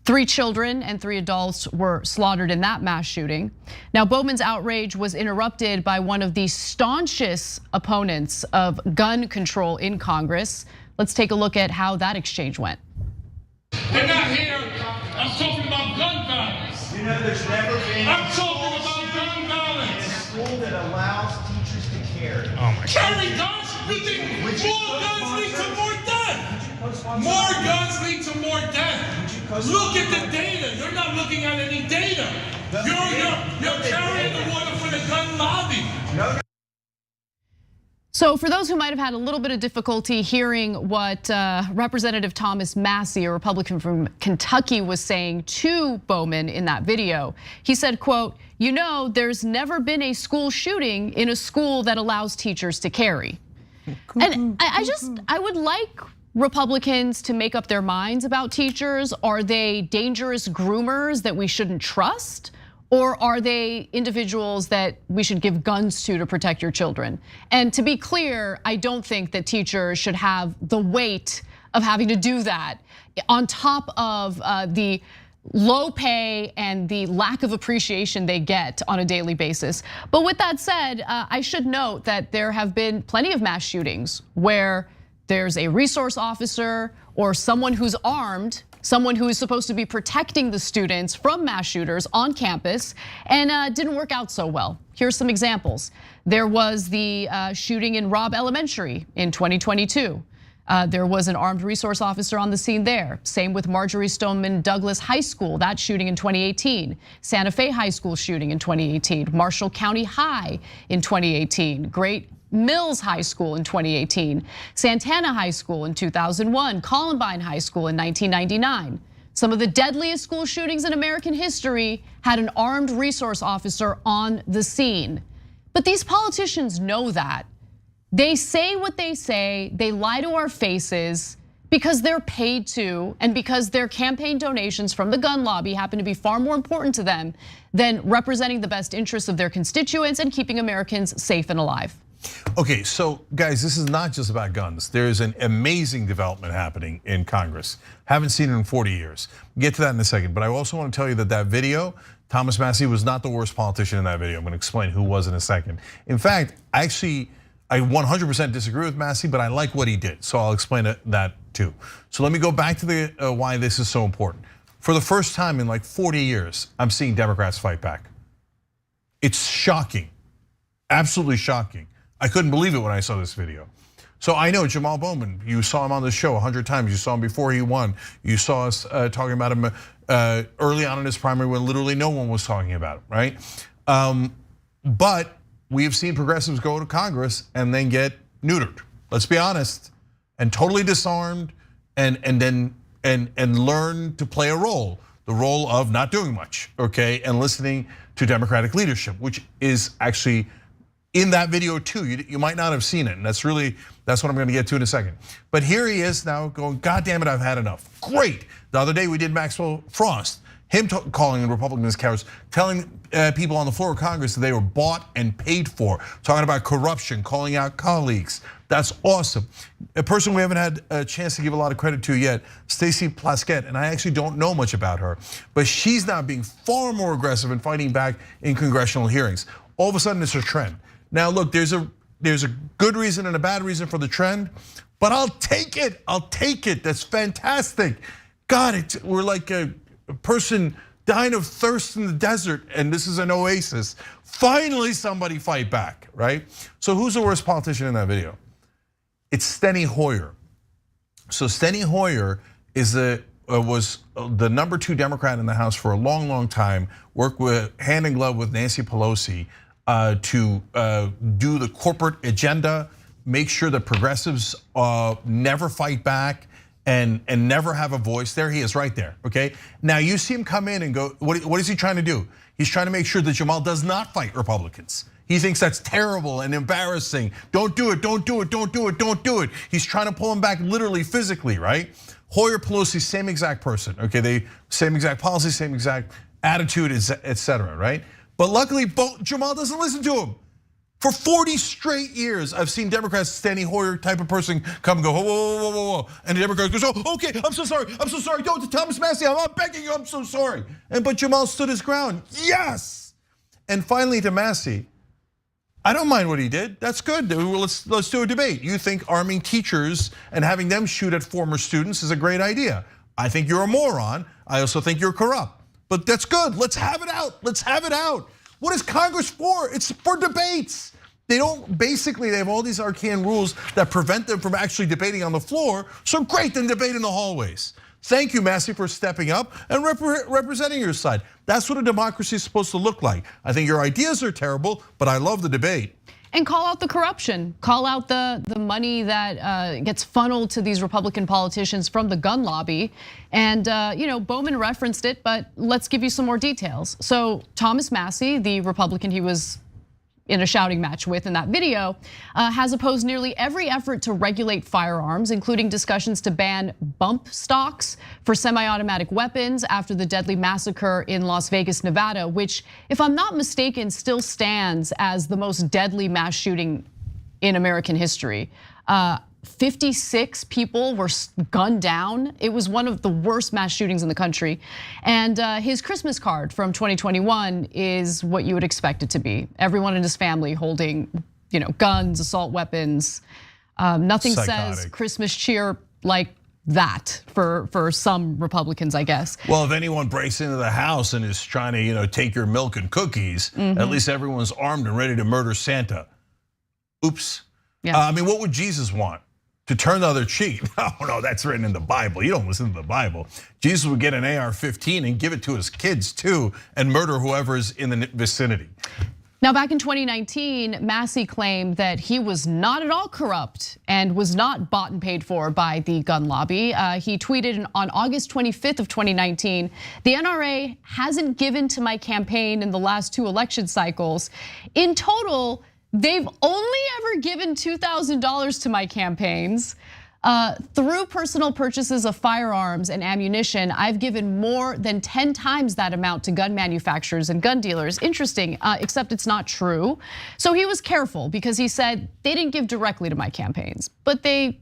3 children and 3 adults were slaughtered in that mass shooting. Now, Bowman's outrage was interrupted by one of the staunchest opponents of gun control in Congress. Let's take a look at how that exchange went. They're not here. I'm talking about gun violence. You know, there's never been. I'm talking about gun violence. Carry guns? You think more guns lead to more death? More guns lead to more death. Look at the data. You're not looking at any data. You're carrying the water for the gun lobby. So for those who might have had a little bit of difficulty hearing what Representative Thomas Massie, a Republican from Kentucky, was saying to Bowman in that video, he said, quote, "You know, there's never been a school shooting in a school that allows teachers to carry." And I would like Republicans to make up their minds about teachers. Are they dangerous groomers that we shouldn't trust? Or are they individuals that we should give guns to protect your children? And to be clear, I don't think that teachers should have the weight of having to do that on top of the low pay and the lack of appreciation they get on a daily basis. But with that said, I should note that there have been plenty of mass shootings where there's a resource officer or someone who's armed, someone who is supposed to be protecting the students from mass shooters on campus, and didn't work out so well. Here's some examples. There was the shooting in Robb Elementary in 2022. There was an armed resource officer on the scene there. Same with Marjorie Stoneman Douglas High School, that shooting in 2018. Santa Fe High School shooting in 2018. Marshall County High in 2018. Great Mills High School in 2018, Santana High School in 2001, Columbine High School in 1999. Some of the deadliest school shootings in American history had an armed resource officer on the scene. But these politicians know that. They say what they say, they lie to our faces because they're paid to, and because their campaign donations from the gun lobby happen to be far more important to them than representing the best interests of their constituents and keeping Americans safe and alive. Okay, so guys, this is not just about guns. There's an amazing development happening in Congress. Haven't seen it in 40 years. Get to that in a second, but I also want to tell you that video, Thomas Massie was not the worst politician in that video. I'm gonna explain who was in a second. In fact, I 100% disagree with Massie, but I like what he did, so I'll explain that too. So let me go back to the why this is so important. For the first time in like 40 years, I'm seeing Democrats fight back. It's shocking, absolutely shocking. I couldn't believe it when I saw this video. So I know Jamal Bowman, you saw him on the show 100 times. You saw him before he won. You saw us talking about him early on in his primary when literally no one was talking about him, right? But we have seen progressives go to Congress and then get neutered. Let's be honest, and totally disarmed, and learn to play a role, the role of not doing much, okay, and listening to Democratic leadership, which is actually in that video too. You might not have seen it, and that's what I'm gonna get to in a second. But here he is now going, God damn it, I've had enough. Great. The other day we did Maxwell Frost, him calling Republicans cowards, telling people on the floor of Congress that they were bought and paid for, talking about corruption, calling out colleagues. That's awesome. A person we haven't had a chance to give a lot of credit to yet, Stacey Plaskett, and I actually don't know much about her, but she's now being far more aggressive and fighting back in congressional hearings. All of a sudden it's a trend. Now look, there's a good reason and a bad reason for the trend, but I'll take it. I'll take it. That's fantastic. God, we're like a person dying of thirst in the desert, and this is an oasis. Finally, somebody fight back, right? So who's the worst politician in that video? It's Steny Hoyer. So Steny Hoyer was the #2 Democrat in the House for a long, long time. Worked hand in glove with Nancy Pelosi to do the corporate agenda, make sure that progressives never fight back and never have a voice. There he is right there, okay? Now you see him come in and go, what is he trying to do? He's trying to make sure that Jamal does not fight Republicans. He thinks that's terrible and embarrassing. Don't do it, don't do it, don't do it, don't do it. He's trying to pull him back literally, physically, right? Hoyer, Pelosi, same exact person, okay? They same exact policy, same exact attitude, etc., right? But luckily, Jamal doesn't listen to him. For 40 straight years, I've seen Democrats, Steny Hoyer type of person, come and go, whoa, whoa, whoa, whoa, whoa. And the Democrats goes, oh, okay, I'm so sorry, don't, Thomas Massie, I'm not begging you, I'm so sorry. But Jamal stood his ground, yes. And finally to Massie, I don't mind what he did, that's good, let's do a debate. You think arming teachers and having them shoot at former students is a great idea. I think you're a moron, I also think you're corrupt. But that's good, let's have it out, let's have it out. What is Congress for? It's for debates. They don't, basically they have all these arcane rules that prevent them from actually debating on the floor. So great, then debate in the hallways. Thank you, Massey, for stepping up and representing your side. That's what a democracy is supposed to look like. I think your ideas are terrible, but I love the debate. And call out the corruption, call out the money that gets funneled to these Republican politicians from the gun lobby. And Bowman referenced it, but let's give you some more details. So Thomas Massey, the Republican he was in a shouting match with in that video, has opposed nearly every effort to regulate firearms, including discussions to ban bump stocks for semi-automatic weapons after the deadly massacre in Las Vegas, Nevada, which, if I'm not mistaken, still stands as the most deadly mass shooting in American history. 56 people were gunned down. It was one of the worst mass shootings in the country. And his Christmas card from 2021 is what you would expect it to be. Everyone in his family holding, guns, assault weapons. Nothing says Christmas cheer like that for some Republicans, I guess. Well, if anyone breaks into the house and is trying to, take your milk and cookies, at least everyone's armed and ready to murder Santa. Oops. Yeah. I mean, what would Jesus want? To turn the other cheek? No, that's written in the Bible. You don't listen to the Bible. Jesus would get an AR-15 and give it to his kids too, and murder whoever's in the vicinity. Now, back in 2019, Massey claimed that he was not at all corrupt and was not bought and paid for by the gun lobby. He tweeted on August 25th of 2019, "The NRA hasn't given to my campaign in the last 2 election cycles. In total, they've only ever given $2,000 to my campaigns. Through personal purchases of firearms and ammunition, I've given more than 10 times that amount to gun manufacturers and gun dealers." Interesting, except it's not true. So he was careful because he said they didn't give directly to my campaigns, but they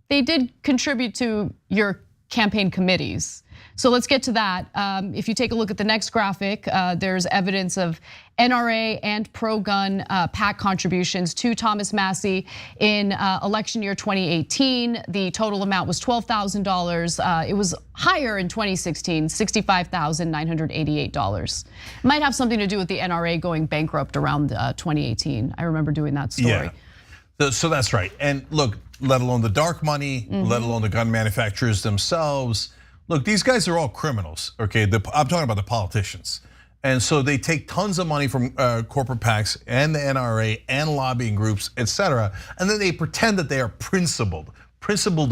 did contribute to your campaign committees. So let's get to that. If you take a look at the next graphic, there's evidence of NRA and pro-gun PAC contributions to Thomas Massey in election year 2018. The total amount was $12,000. It was higher in 2016, $65,988. Might have something to do with the NRA going bankrupt around 2018. I remember doing that story. Yeah, so that's right. And look, let alone the dark money, let alone the gun manufacturers themselves. Look, these guys are all criminals, okay? I'm talking about the politicians. And so they take tons of money from corporate PACs and the NRA and lobbying groups, et cetera, and then they pretend that they are principled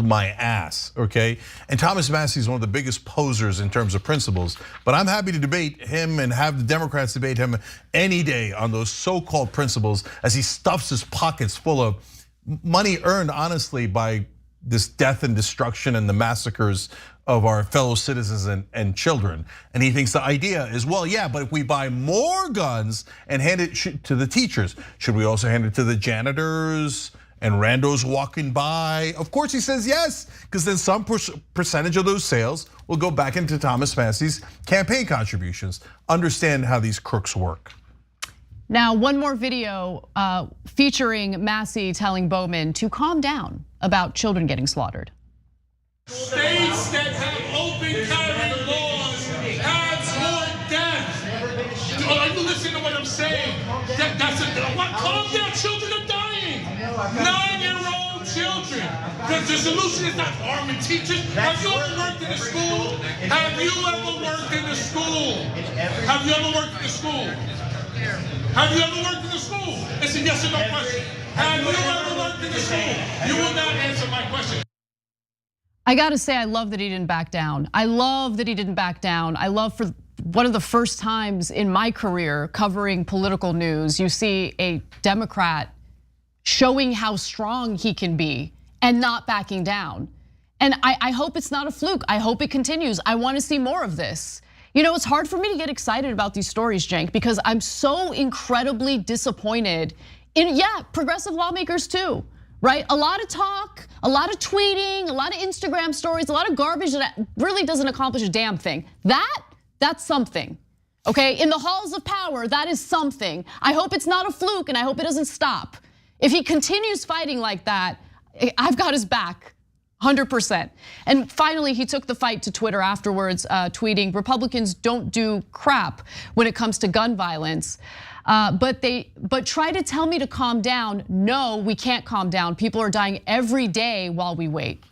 my ass, okay? And Thomas Massey is one of the biggest posers in terms of principles, but I'm happy to debate him and have the Democrats debate him any day on those so-called principles as he stuffs his pockets full of money earned honestly by this death and destruction and the massacres of our fellow citizens and children. And he thinks the idea is, well, yeah, but if we buy more guns and hand it to the teachers, should we also hand it to the janitors and randos walking by? Of course he says yes, because then some percentage of those sales will go back into Thomas Massey's campaign contributions. Understand how these crooks work. Now, one more video featuring Massey telling Bowman to calm down about children getting slaughtered. States that have open carry laws have more deaths. Are you listening to what I'm saying? Calm down, children are dying. 9-year-old children. The solution is not arming teachers. Have you ever worked in a school? Have you ever worked in a school? Have you ever worked in a school? Have you ever worked in a school? It's a yes or no question. Have you ever worked in a school? You will not answer my question. I gotta say, I love that he didn't back down. I love that he didn't back down. I love for one of the first times in my career covering political news, you see a Democrat showing how strong he can be and not backing down. And I hope it's not a fluke. I hope it continues. I wanna see more of this. It's hard for me to get excited about these stories, Cenk, because I'm so incredibly disappointed in, progressive lawmakers too. Right? A lot of talk, a lot of tweeting, a lot of Instagram stories, a lot of garbage that really doesn't accomplish a damn thing. That's something, okay? In the halls of power, that is something. I hope it's not a fluke and I hope it doesn't stop. If he continues fighting like that, I've got his back, 100%. And finally, he took the fight to Twitter afterwards, tweeting, "Republicans don't do crap when it comes to gun violence." But try to tell me to calm down. No, we can't calm down. People are dying every day while we wait.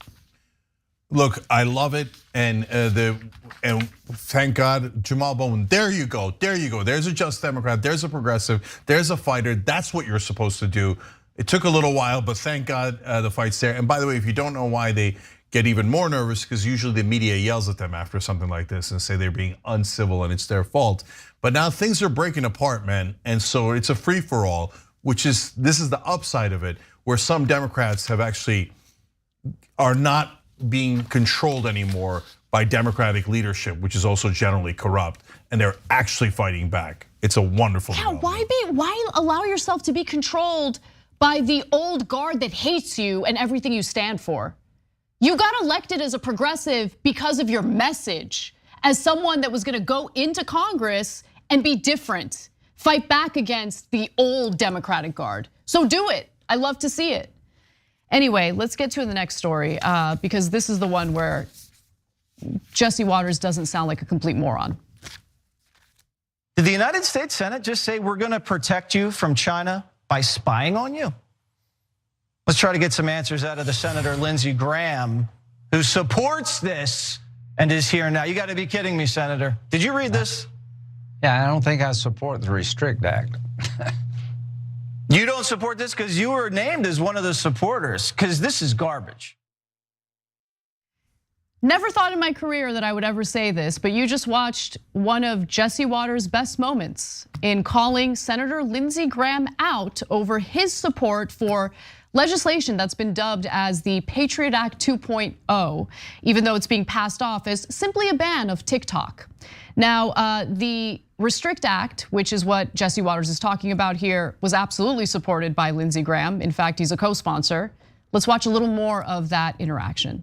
Look, I love it, and thank God, Jamal Bowman. There you go, there you go. There's a just Democrat, there's a progressive, there's a fighter. That's what you're supposed to do. It took a little while, but thank God the fight's there. And by the way, if you don't know why they get even more nervous, because usually the media yells at them after something like this and say they're being uncivil and it's their fault. But now things are breaking apart, man, and so it's a free for all. This is the upside of it, where some Democrats have actually are not being controlled anymore by Democratic leadership, which is also generally corrupt, and they're actually fighting back. It's a wonderful development. Why allow yourself to be controlled by the old guard that hates you and everything you stand for? You got elected as a progressive because of your message, as someone that was gonna go into Congress and be different, fight back against the old Democratic guard. So do it, I love to see it. Anyway, let's get to the next story, because this is the one where Jesse Waters doesn't sound like a complete moron. Did the United States Senate just say we're gonna protect you from China by spying on you? Let's try to get some answers out of the Senator Lindsey Graham, who supports this and is here now. You gotta be kidding me, Senator. Did you read this? Yeah, I don't think I support the Restrict Act. You don't support this because you were named as one of the supporters, because this is garbage. Never thought in my career that I would ever say this, but you just watched one of Jesse Waters' best moments in calling Senator Lindsey Graham out over his support for legislation that's been dubbed as the Patriot Act 2.0, even though it's being passed off as simply a ban of TikTok. Now, the Restrict Act, which is what Jesse Waters is talking about here, was absolutely supported by Lindsey Graham. In fact, he's a co-sponsor. Let's watch a little more of that interaction.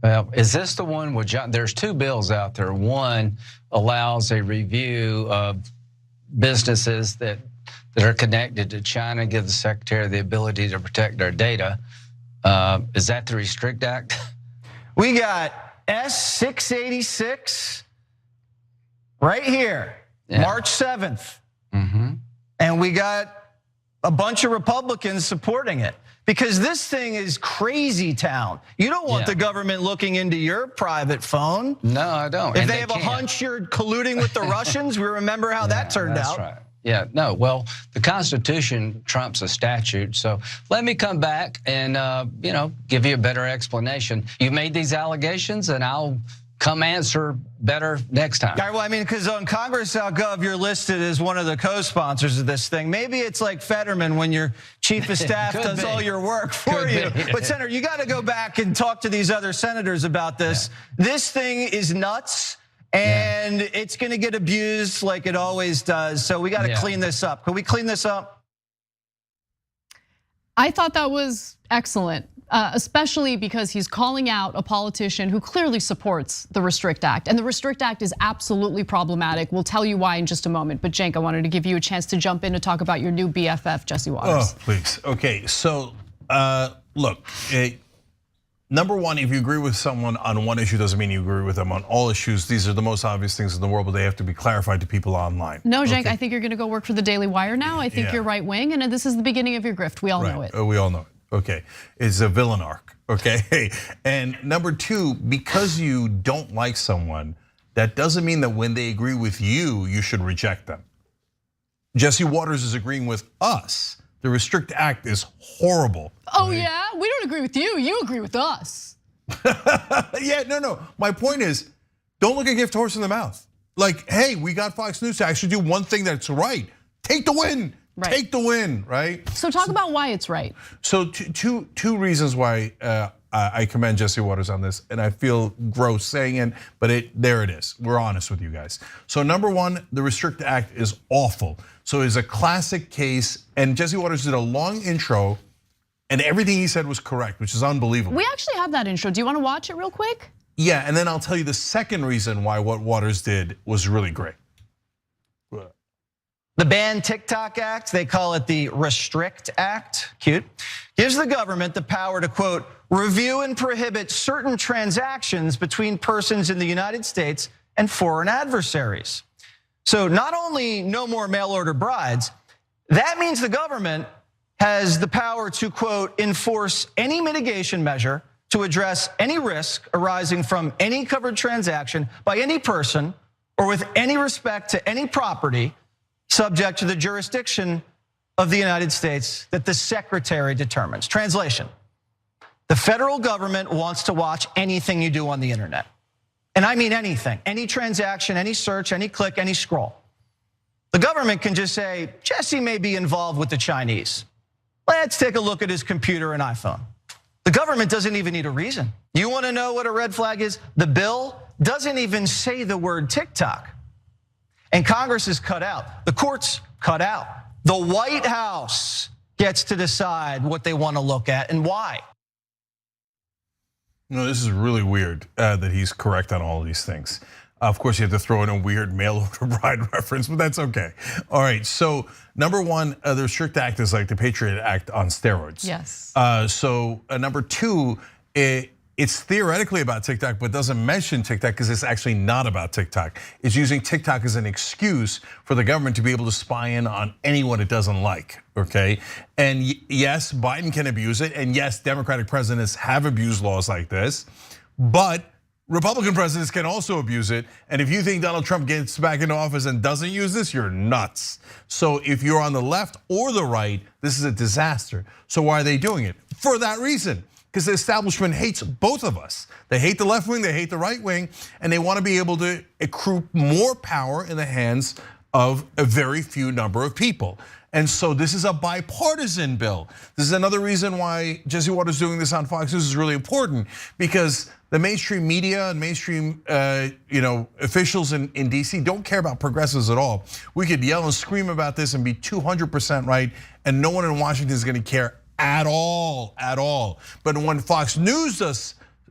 Well, is this the one with John? There's two bills out there. One allows a review of businesses that are connected to China, give the secretary the ability to protect their data. Is that the Restrict Act? We got S686 right here, yeah. March 7th. And we got a bunch of Republicans supporting it, because this thing is crazy town. You don't want the government looking into your private phone. No, I don't. If they have a hunch you're colluding with the Russians, we remember how that turned out. That's right. Yeah, no, well, the Constitution trumps a statute. So let me come back and give you a better explanation. You made these allegations, and I'll come answer better next time. Well, I mean, because on Congress.gov, you're listed as one of the co-sponsors of this thing. Maybe it's like Fetterman when your chief of staff does all your work for you. But Senator, you got to go back and talk to these other senators about this. This thing is nuts. And it's gonna get abused like it always does. So we gotta clean this up. Can we clean this up? I thought that was excellent, especially because he's calling out a politician who clearly supports the Restrict Act. And the Restrict Act is absolutely problematic. We'll tell you why in just a moment. But Cenk, I wanted to give you a chance to jump in to talk about your new BFF, Jesse Waters. Oh, please. Okay, so look. Number one, if you agree with someone on one issue doesn't mean you agree with them on all issues. These are the most obvious things in the world, but they have to be clarified to people online. No, Cenk, I think you're gonna go work for the Daily Wire now. I think you're right wing, and this is the beginning of your grift. We all know it. We all know it, okay. It's a villain arc, okay? And number two, because you don't like someone, that doesn't mean that when they agree with you, you should reject them. Jesse Waters is agreeing with us. The Restrict Act is horrible. Oh yeah, we don't agree with you. You agree with us. Yeah, no. My point is, don't look a gift horse in the mouth. Like, hey, we got Fox News to actually do one thing that's right. Take the win. Right. Take the win, right? So talk about why it's right. So two reasons why I commend Jesse Waters on this, and I feel gross saying it, but there it is. We're honest with you guys. So number one, the Restrict Act is awful. So it's a classic case, and Jesse Waters did a long intro, and everything he said was correct, which is unbelievable. We actually have that intro. Do you want to watch it real quick? Yeah, and then I'll tell you the second reason why what Waters did was really great. The Ban TikTok Act, they call it the Restrict Act, cute, gives the government the power to, quote, review and prohibit certain transactions between persons in the United States and foreign adversaries. So not only no more mail order brides, that means the government has the power to, quote, enforce any mitigation measure to address any risk arising from any covered transaction by any person or with any respect to any property subject to the jurisdiction of the United States that the Secretary determines. Translation: the federal government wants to watch anything you do on the internet. And I mean anything, any transaction, any search, any click, any scroll. The government can just say, Jesse may be involved with the Chinese. Let's take a look at his computer and iPhone. The government doesn't even need a reason. You want to know what a red flag is? The bill doesn't even say the word TikTok. And Congress is cut out. The courts cut out. The White House gets to decide what they want to look at and why. No, this is really weird that he's correct on all of these things. Of course, you have to throw in a weird mail order bride reference, but that's okay. All right, so number one, the Restrict Act is like the Patriot Act on steroids. Yes. So number two, it's theoretically about TikTok, but doesn't mention TikTok because it's actually not about TikTok. It's using TikTok as an excuse for the government to be able to spy in on anyone it doesn't like, okay? And yes, Biden can abuse it, and yes, Democratic presidents have abused laws like this, but Republican presidents can also abuse it. And if you think Donald Trump gets back into office and doesn't use this, you're nuts. So if you're on the left or the right, this is a disaster. So why are they doing it? For that reason. Because the establishment hates both of us. They hate the left wing, they hate the right wing, and they want to be able to accrue more power in the hands of a very few number of people. And so this is a bipartisan bill. This is another reason why Jesse Watters doing this on Fox News is really important, because the mainstream media and mainstream officials in DC don't care about progressives at all. We could yell and scream about this and be 200% right, and no one in Washington is going to care at all. But when Fox News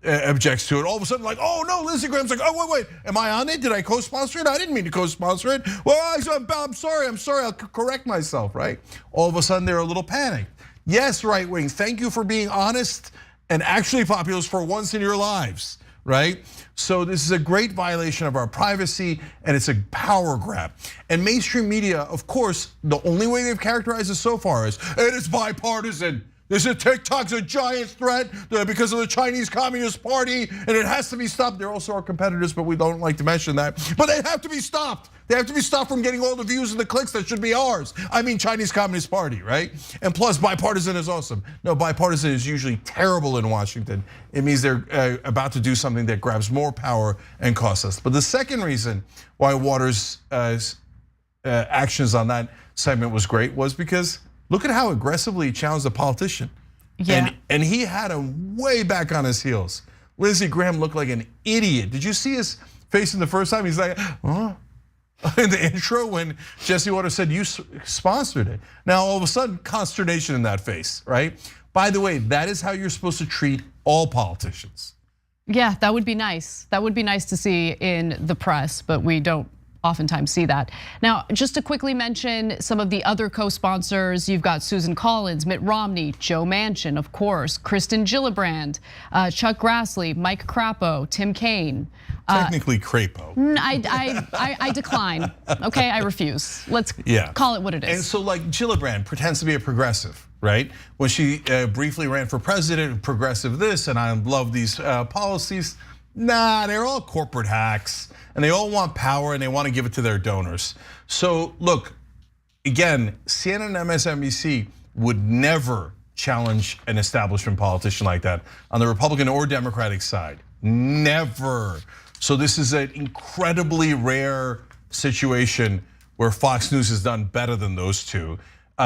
objects to it, all of a sudden like, oh no, Lindsey Graham's like, oh wait, am I on it? Did I co-sponsor it? I didn't mean to co-sponsor it. Well, I'm sorry, I'll correct myself, right? All of a sudden they're a little panicked. Yes, right wing, thank you for being honest and actually populist for once in your lives, right? So this is a great violation of our privacy, and it's a power grab. And mainstream media, of course, the only way they've characterized it so far is, it is bipartisan. This is TikTok's a giant threat because of the Chinese Communist Party, and it has to be stopped. They're also our competitors, but we don't like to mention that. But they have to be stopped. They have to be stopped from getting all the views and the clicks that should be ours. I mean, Chinese Communist Party, right? And plus, bipartisan is awesome. No, bipartisan is usually terrible in Washington. It means they're about to do something that grabs more power and costs us. But the second reason why Watters' actions on that segment was great was because look at how aggressively he challenged the politician. Yeah. And he had him way back on his heels. Lindsey Graham looked like an idiot. Did you see his face in the first time? He's like, oh. In the intro when Jesse Watters said you sponsored it. Now all of a sudden, consternation in that face, right? By the way, that is how you're supposed to treat all politicians. Yeah, that would be nice. That would be nice to see in the press, but we don't oftentimes see that. Now, just to quickly mention some of the other co-sponsors, you've got Susan Collins, Mitt Romney, Joe Manchin, of course, Kristen Gillibrand, Chuck Grassley, Mike Crapo, Tim Kaine. Technically Crapo. I decline, okay, I refuse. Let's call it what it is. And so like Gillibrand pretends to be a progressive, right? When she briefly ran for president, progressive this, and I love these policies. Nah, they're all corporate hacks, and they all want power, and they want to give it to their donors. So look, again, CNN and MSNBC would never challenge an establishment politician like that on the Republican or Democratic side, never. So this is an incredibly rare situation where Fox News has done better than those two.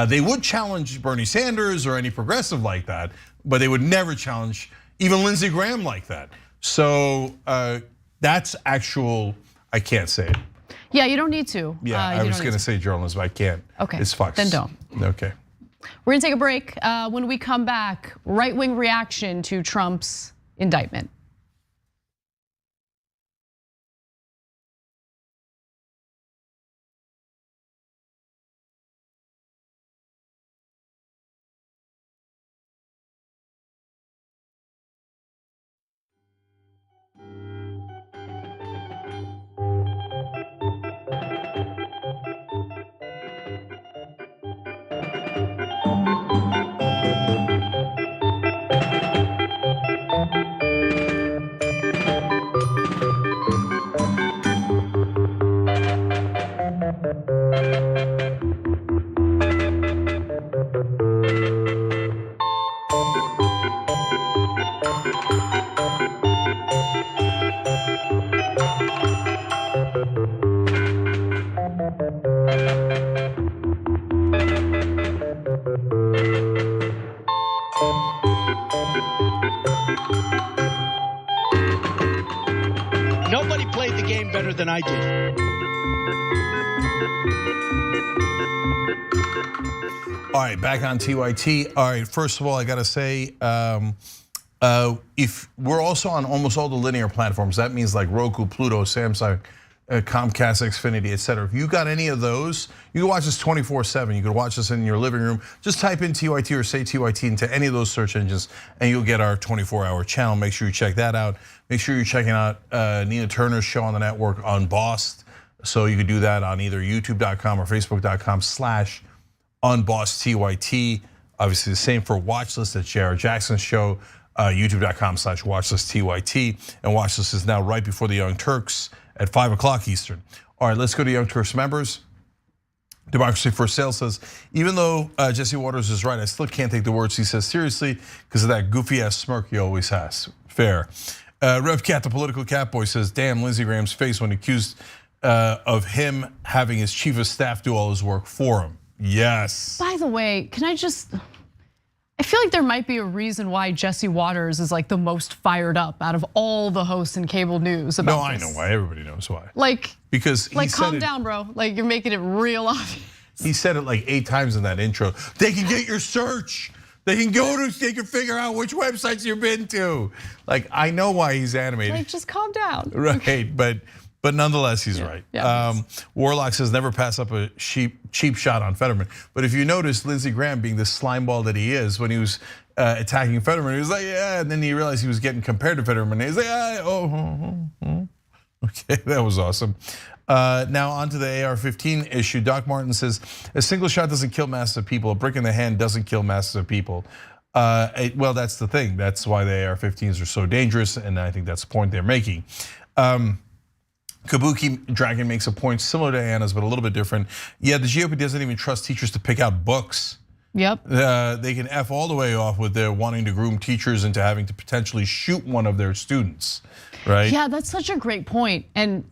They would challenge Bernie Sanders or any progressive like that, but they would never challenge even Lindsey Graham like that. So that's actual, I can't say it. Yeah, you don't need to. Yeah, I was gonna say journalism, I can't. Okay, it's Fox. then don't. Okay. We're gonna take a break. When we come back, right-wing reaction to Trump's indictment. Nobody played the game better than I did. All right, back on TYT. All right, first of all, I gotta say, if we're also on almost all the linear platforms, that means like Roku, Pluto, Samsung, Comcast, Xfinity, etc. If you got any of those, you can watch this 24/7. You can watch this in your living room. Just type in TYT or say TYT into any of those search engines, and you'll get our 24-hour channel. Make sure you check that out. Make sure you're checking out Nina Turner's show on the network, Unbossed. So you can do that on either YouTube.com or Facebook.com/UnbossedTYT. Obviously, the same for Watchlist. That's Jared Jackson's show. YouTube.com/WatchlistTYT. And Watchlist is now right before the Young Turks at 5 o'clock Eastern. All right, let's go to Young Turks members. Democracy for Sale says, even though Jesse Waters is right, I still can't take the words he says seriously because of that goofy ass smirk he always has. Fair. Rev Cat, the political cat boy, says, damn, Lindsey Graham's face when accused of him having his chief of staff do all his work for him. Yes. By the way, can I just, I feel like there might be a reason why Jesse Waters is like the most fired up out of all the hosts in cable news about this. No, I know why. Everybody knows why. Like, because he said calm down, bro. Like, you're making it real obvious. He said it like 8 times in that intro. They can get your search. They can they can figure out which websites you've been to. Like, I know why he's animated. Like, just calm down. Right, but nonetheless, he's right. Yeah, Warlock says never pass up a cheap shot on Fetterman. But if you notice, Lindsey Graham being the slimeball that he is, when he was attacking Fetterman, he was like, yeah, and then he realized he was getting compared to Fetterman. And he's like, okay, that was awesome. Now on to the AR-15 issue. Doc Martin says, a single shot doesn't kill masses of people. A brick in the hand doesn't kill masses of people. Well, that's the thing. That's why the AR-15s are so dangerous, and I think that's the point they're making. Kabuki Dragon makes a point similar to Anna's, but a little bit different. Yeah, the GOP doesn't even trust teachers to pick out books. Yep. They can F all the way off with their wanting to groom teachers into having to potentially shoot one of their students, right? Yeah, that's such a great point. And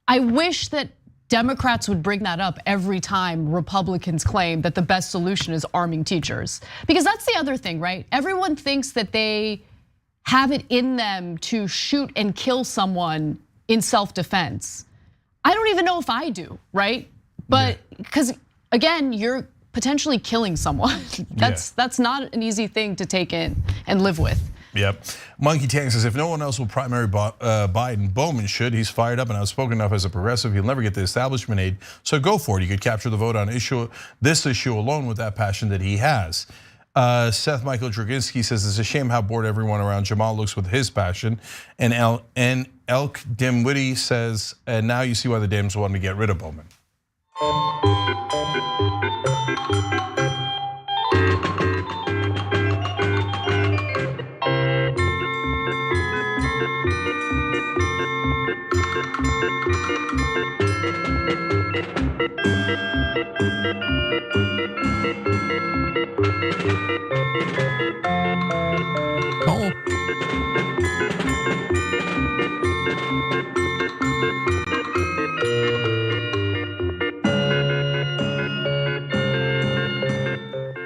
I wish that Democrats would bring that up every time Republicans claim that the best solution is arming teachers. Because that's the other thing, right? Everyone thinks that they have it in them to shoot and kill someone in self-defense. I don't even know if I do, right? But because again, you're potentially killing someone. That's not an easy thing to take in and live with. Yep. Monkey Tang says, if no one else will primary Biden, Bowman should. He's fired up and outspoken enough as a progressive. He'll never get the establishment aid, so go for it. You could capture the vote on this issue alone with that passion that he has. Seth Michael Draginski says, it's a shame how bored everyone around Jamal looks with his passion. And Elk Dimwitty says, and now you see why the Dems wanted to get rid of Bowman.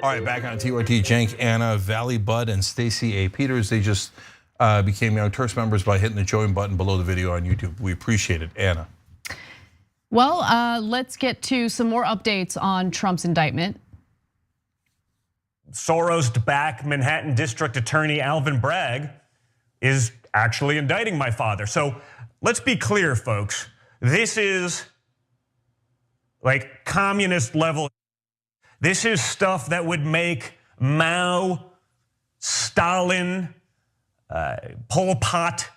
All right, back on TYT, Cenk, Anna, Valley Bud, and Stacey A. Peters. They just became Young Turks members by hitting the join button below the video on YouTube. We appreciate it, Anna. Well, let's get to some more updates on Trump's indictment. Soros-backed Manhattan District Attorney Alvin Bragg is actually indicting my father. So let's be clear, folks. This is like communist level. This is stuff that would make Mao, Stalin, Pol Pot,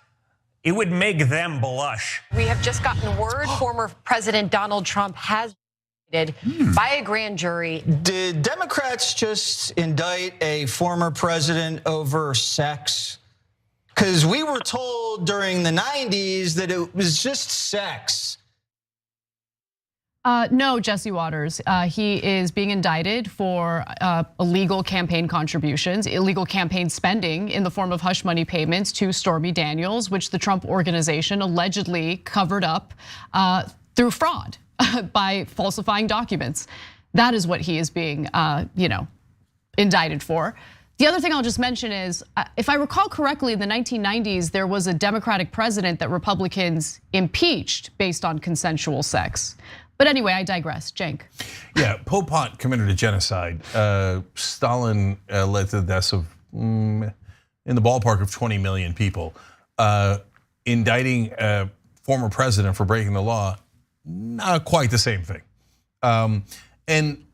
it would make them blush. We have just gotten word former President Donald Trump has been indicted by a grand jury. Did Democrats just indict a former president over sex? Because we were told during the 90s that it was just sex. No, Jesse Waters. He is being indicted for illegal campaign contributions, illegal campaign spending in the form of hush money payments to Stormy Daniels, which the Trump organization allegedly covered up through fraud by falsifying documents. That is what he is being, indicted for. The other thing I'll just mention is, if I recall correctly, in the 1990s, there was a Democratic president that Republicans impeached based on consensual sex. But anyway, I digress. Cenk. Yeah, Pol Pot committed a genocide. Stalin led to the deaths of, in the ballpark of 20 million people. Indicting a former president for breaking the law, not quite the same thing. And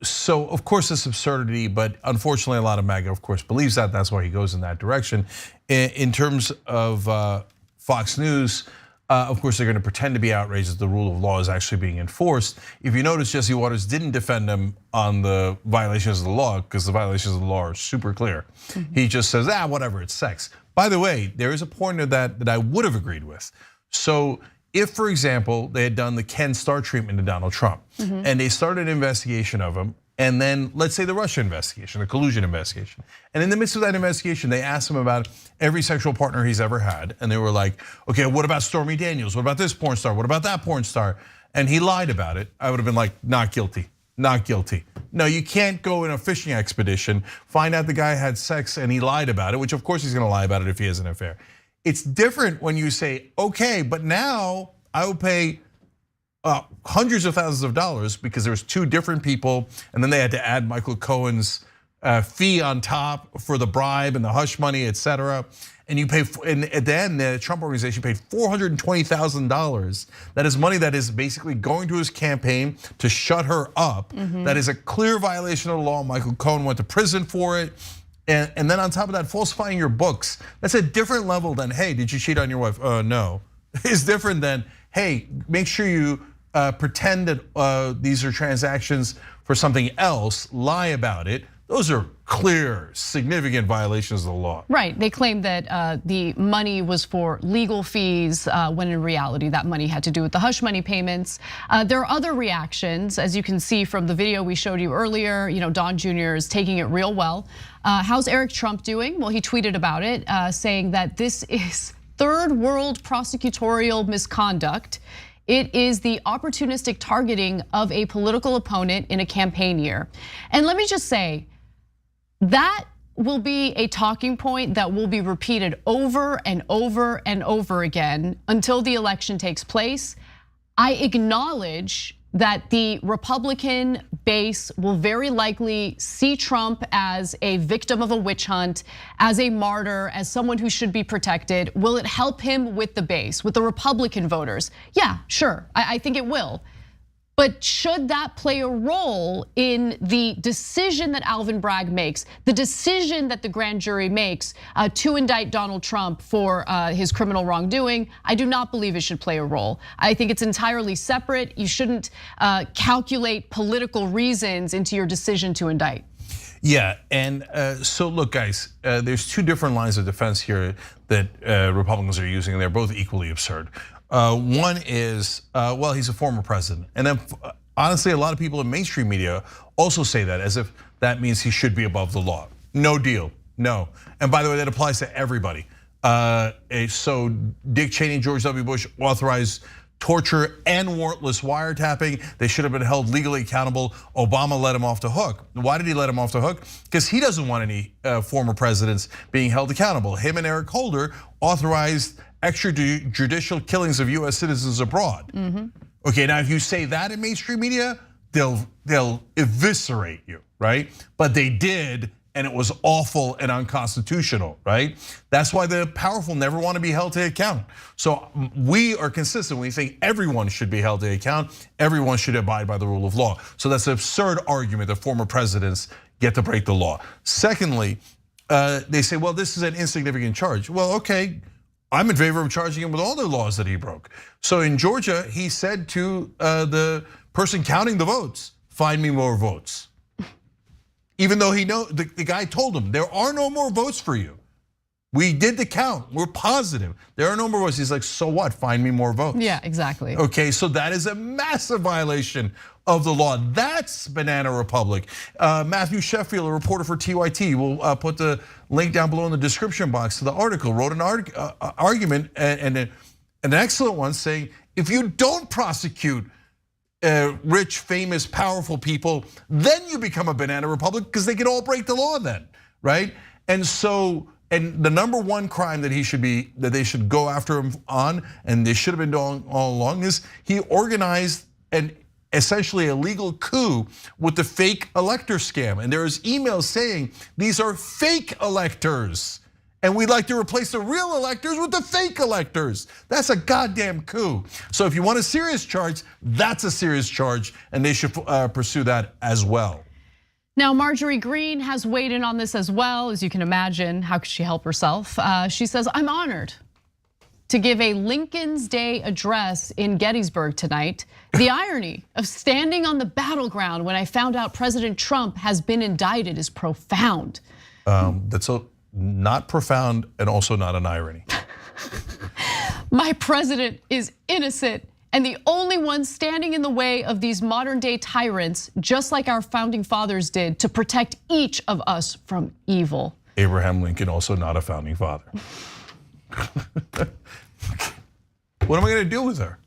so, of course, it's absurdity, but unfortunately, a lot of MAGA, of course, believes that. That's why he goes in that direction. In terms of Fox News, of course, they're going to pretend to be outraged that the rule of law is actually being enforced. If you notice, Jesse Waters didn't defend them on the violations of the law because the violations of the law are super clear. He just says, whatever, it's sex. By the way, there is a point of that I would have agreed with. So if, for example, they had done the Ken Starr treatment to Donald Trump, and they started an investigation of him, and then let's say the Russia investigation, the collusion investigation, and in the midst of that investigation, they asked him about every sexual partner he's ever had, and they were like, okay, what about Stormy Daniels? What about this porn star? What about that porn star? And he lied about it. I would have been like, not guilty, not guilty. No, you can't go in a fishing expedition, find out the guy had sex and he lied about it, which of course he's gonna lie about it if he has an affair. It's different when you say, okay, but now I will pay hundreds of thousands of dollars because there's two different people, and then they had to add Michael Cohen's fee on top for the bribe and the hush money, et cetera. And you pay, and at the end, the Trump organization paid $420,000. That is money that is basically going to his campaign to shut her up. That is a clear violation of the law. Michael Cohen went to prison for it. And then on top of that, falsifying your books. That's a different level than, hey, did you cheat on your wife? No. It's different than, hey, make sure you pretend that these are transactions for something else, lie about it. Those are clear, significant violations of the law. Right, they claimed that the money was for legal fees, when in reality that money had to do with the hush money payments. There are other reactions, as you can see from the video we showed you earlier. Don Jr. is taking it real well. How's Eric Trump doing? Well, he tweeted about it, saying that this is third world prosecutorial misconduct. It is the opportunistic targeting of a political opponent in a campaign year. And let me just say, that will be a talking point that will be repeated over and over and over again until the election takes place. I acknowledge that the Republican base will very likely see Trump as a victim of a witch hunt, as a martyr, as someone who should be protected. Will it help him with the base, with the Republican voters? Yeah, sure, I think it will. But should that play a role in the decision that Alvin Bragg makes, the decision that the grand jury makes to indict Donald Trump for his criminal wrongdoing? I do not believe it should play a role. I think it's entirely separate. You shouldn't calculate political reasons into your decision to indict. Yeah, and so look, guys, there's two different lines of defense here that Republicans are using, and they're both equally absurd. One is, well, he's a former president. And then honestly, a lot of people in mainstream media also say that as if that means he should be above the law. No deal, no. And by the way, that applies to everybody. So Dick Cheney, George W. Bush authorized torture and warrantless wiretapping. They should have been held legally accountable. Obama let him off the hook. Why did he let him off the hook? Because he doesn't want any former presidents being held accountable. Him and Eric Holder authorized extrajudicial killings of US citizens abroad. Okay, now if you say that in mainstream media, they'll eviscerate you, right? But they did, and it was awful and unconstitutional, right? That's why the powerful never want to be held to account. So we are consistent. We think everyone should be held to account. Everyone should abide by the rule of law. So that's an absurd argument that former presidents get to break the law. Secondly, they say, well, this is an insignificant charge. Well, okay, I'm in favor of charging him with all the laws that he broke. So in Georgia, he said to the person counting the votes, find me more votes. Even though the guy told him, there are no more votes for you. We did the count, we're positive. There are no more votes. He's like, so what, find me more votes. Yeah, exactly. Okay, so that is a massive violation of the law. That's Banana Republic. Matthew Sheffield, a reporter for TYT, will put the link down below in the description box to the article, wrote an argument and an excellent one saying, if you don't prosecute rich, famous, powerful people, then you become a banana republic because they can all break the law then. right? And so, and the number one crime that they should go after him on, and they should have been doing all along, is he organized an essentially a legal coup with the fake elector scam. And there is emails saying these are fake electors, and we'd like to replace the real electors with the fake electors. That's a goddamn coup. So if you want a serious charge, that's a serious charge, and they should pursue that as well. Now, Marjorie Greene has weighed in on this as well. As you can imagine, how could she help herself? She says, I'm honored to give a Lincoln's Day address in Gettysburg tonight. The irony of standing on the battleground when I found out President Trump has been indicted is profound. That's not profound and also not an irony. My president is innocent, and the only one standing in the way of these modern day tyrants, just like our founding fathers did, to protect each of us from evil. Abraham Lincoln, also not a founding father. What am I gonna do with her?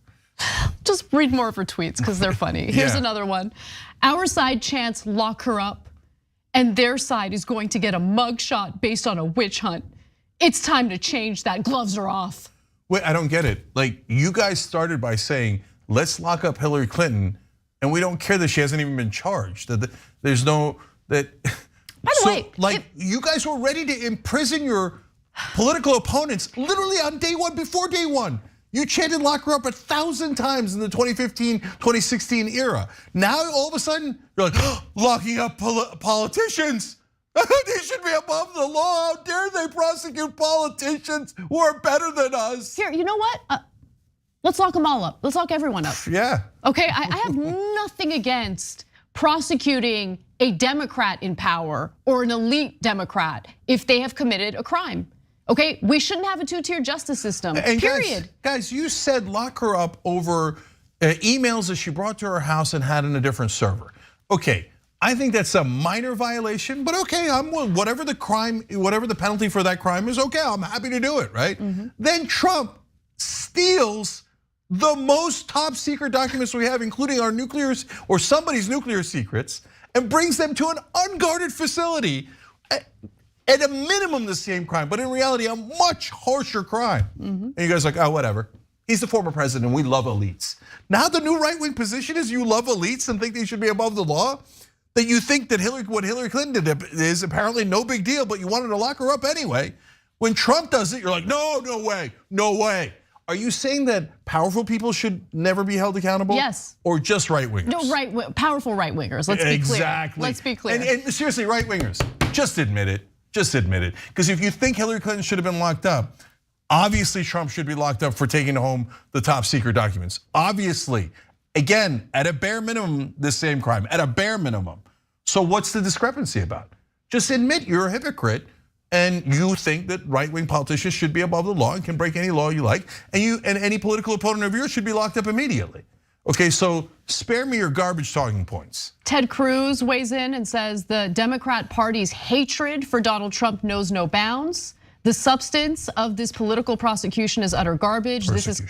Just read more of her tweets because they're funny. Here's another one. Our side chants lock her up, and their side is going to get a mugshot based on a witch hunt. It's time to change that. Gloves are off. Wait, I don't get it. Like, you guys started by saying, let's lock up Hillary Clinton, and we don't care that she hasn't even been charged. That there's no, that. By the way, like, you guys were ready to imprison your political opponents literally on day one, before day one. You chanted lock her up 1,000 times in the 2015, 2016 era. Now, all of a sudden, you're like, oh, locking up politicians. They should be above the law. How dare they prosecute politicians who are better than us? Here, you know what? Let's lock them all up. Let's lock everyone up. Yeah. Okay, I have nothing against prosecuting a Democrat in power or an elite Democrat if they have committed a crime. Okay, we shouldn't have a two-tier justice system, and period. Guys, you said lock her up over emails that she brought to her house and had in a different server. Okay, I think that's a minor violation, but okay, whatever the crime, whatever the penalty for that crime is, okay, I'm happy to do it, right? Then Trump steals the most top secret documents we have, including our nuclear or somebody's nuclear secrets, and brings them to an unguarded facility. At a minimum, the same crime, but in reality, a much harsher crime. And you guys are like, oh, whatever. He's the former president, we love elites. Now the new right-wing position is you love elites and think they should be above the law? That you think that what Hillary Clinton did is apparently no big deal, but you wanted to lock her up anyway. When Trump does it, you're like, no, no way, no way. Are you saying that powerful people should never be held accountable? Yes. Or just right-wingers? No, powerful right-wingers, let's be clear. Exactly. Let's be clear. And seriously, right-wingers, just admit it. Just admit it. Because if you think Hillary Clinton should have been locked up, obviously Trump should be locked up for taking home the top secret documents. Obviously, again, at a bare minimum, the same crime, at a bare minimum. So what's the discrepancy about? Just admit you're a hypocrite and you think that right-wing politicians should be above the law and can break any law you like, and any political opponent of yours should be locked up immediately. Okay, so spare me your garbage talking points. Ted Cruz weighs in and says the Democrat Party's hatred for Donald Trump knows no bounds. The substance of this political prosecution is utter garbage. This is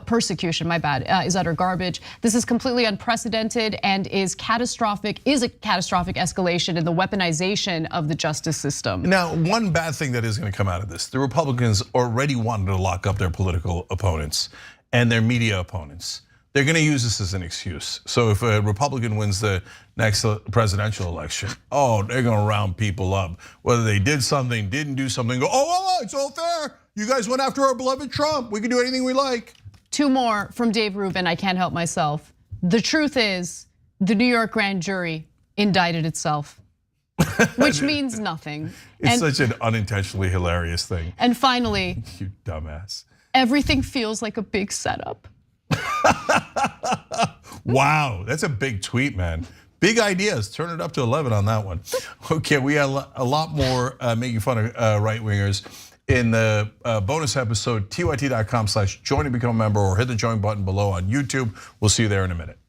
persecution, my bad, is utter garbage. This is completely unprecedented and is a catastrophic escalation in the weaponization of the justice system. Now, one bad thing that is gonna come out of this, the Republicans already wanted to lock up their political opponents and their media opponents. They're gonna use this as an excuse. So if a Republican wins the next presidential election, they're gonna round people up. Whether they did something, didn't do something, go, oh, it's all fair. You guys went after our beloved Trump. We can do anything we like. Two more from Dave Rubin, I can't help myself. The truth is, the New York grand jury indicted itself, which means nothing. It's such an unintentionally hilarious thing. And finally, you dumbass. Everything feels like a big setup. Wow, that's a big tweet, man. Big ideas, turn it up to 11 on that one. Okay, we have a lot more making fun of right-wingers in the bonus episode, tyt.com/join to become a member, or hit the join button below on YouTube. We'll see you there in a minute.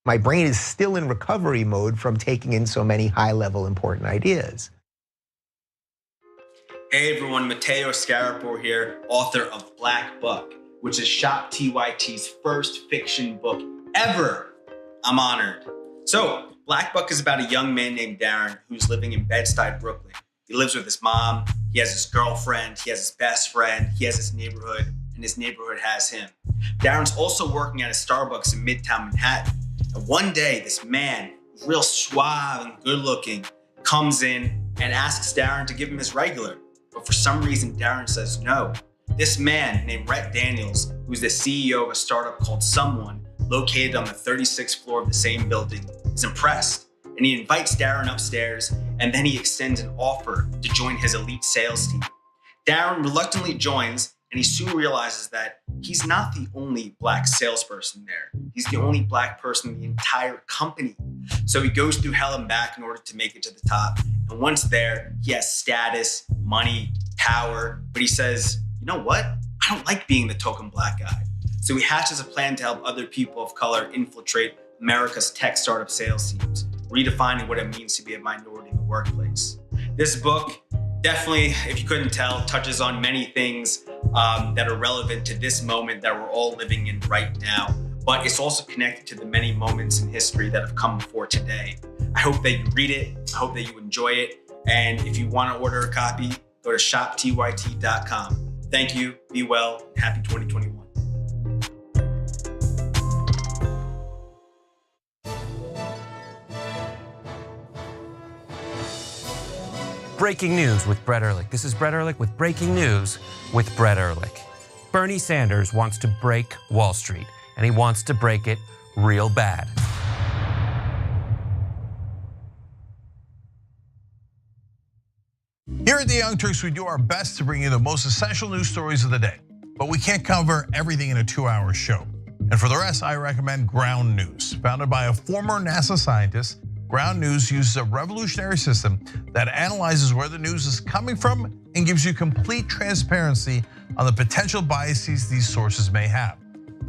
My brain is still in recovery mode from taking in so many high-level important ideas. Hey everyone, Matteo Scarapo here, author of Black Buck, which is Shop TYT's first fiction book ever. I'm honored. So, Black Buck is about a young man named Darren who's living in Bed-Stuy, Brooklyn. He lives with his mom, he has his girlfriend, he has his best friend, he has his neighborhood, and his neighborhood has him. Darren's also working at a Starbucks in Midtown Manhattan. And one day, this man, real suave and good looking, comes in and asks Darren to give him his regular. But for some reason, Darren says no. This man named Rhett Daniels, who's the CEO of a startup called Someone, located on the 36th floor of the same building, is impressed. And he invites Darren upstairs, and then he extends an offer to join his elite sales team. Darren reluctantly joins, and he soon realizes that he's not the only black salesperson there. He's the only black person in the entire company. So he goes through hell and back in order to make it to the top. And once there, he has status, money, power, but he says, you know what? I don't like being the token black guy. So he hatches a plan to help other people of color infiltrate America's tech startup sales teams, redefining what it means to be a minority in the workplace. This book definitely, if you couldn't tell, touches on many things that are relevant to this moment that we're all living in right now, but it's also connected to the many moments in history that have come before today. I hope that you read it, I hope that you enjoy it, and if you want to order a copy, go to shoptyt.com. Thank you, be well, and happy 2021. Breaking news with Brett Ehrlich. This is Brett Ehrlich with Breaking News with Brett Ehrlich. Bernie Sanders wants to break Wall Street, and he wants to break it real bad. Here at the Young Turks, we do our best to bring you the most essential news stories of the day, but we can't cover everything in a 2-hour show. And for the rest, I recommend Ground News. Founded by a former NASA scientist, Ground News uses a revolutionary system that analyzes where the news is coming from and gives you complete transparency on the potential biases these sources may have.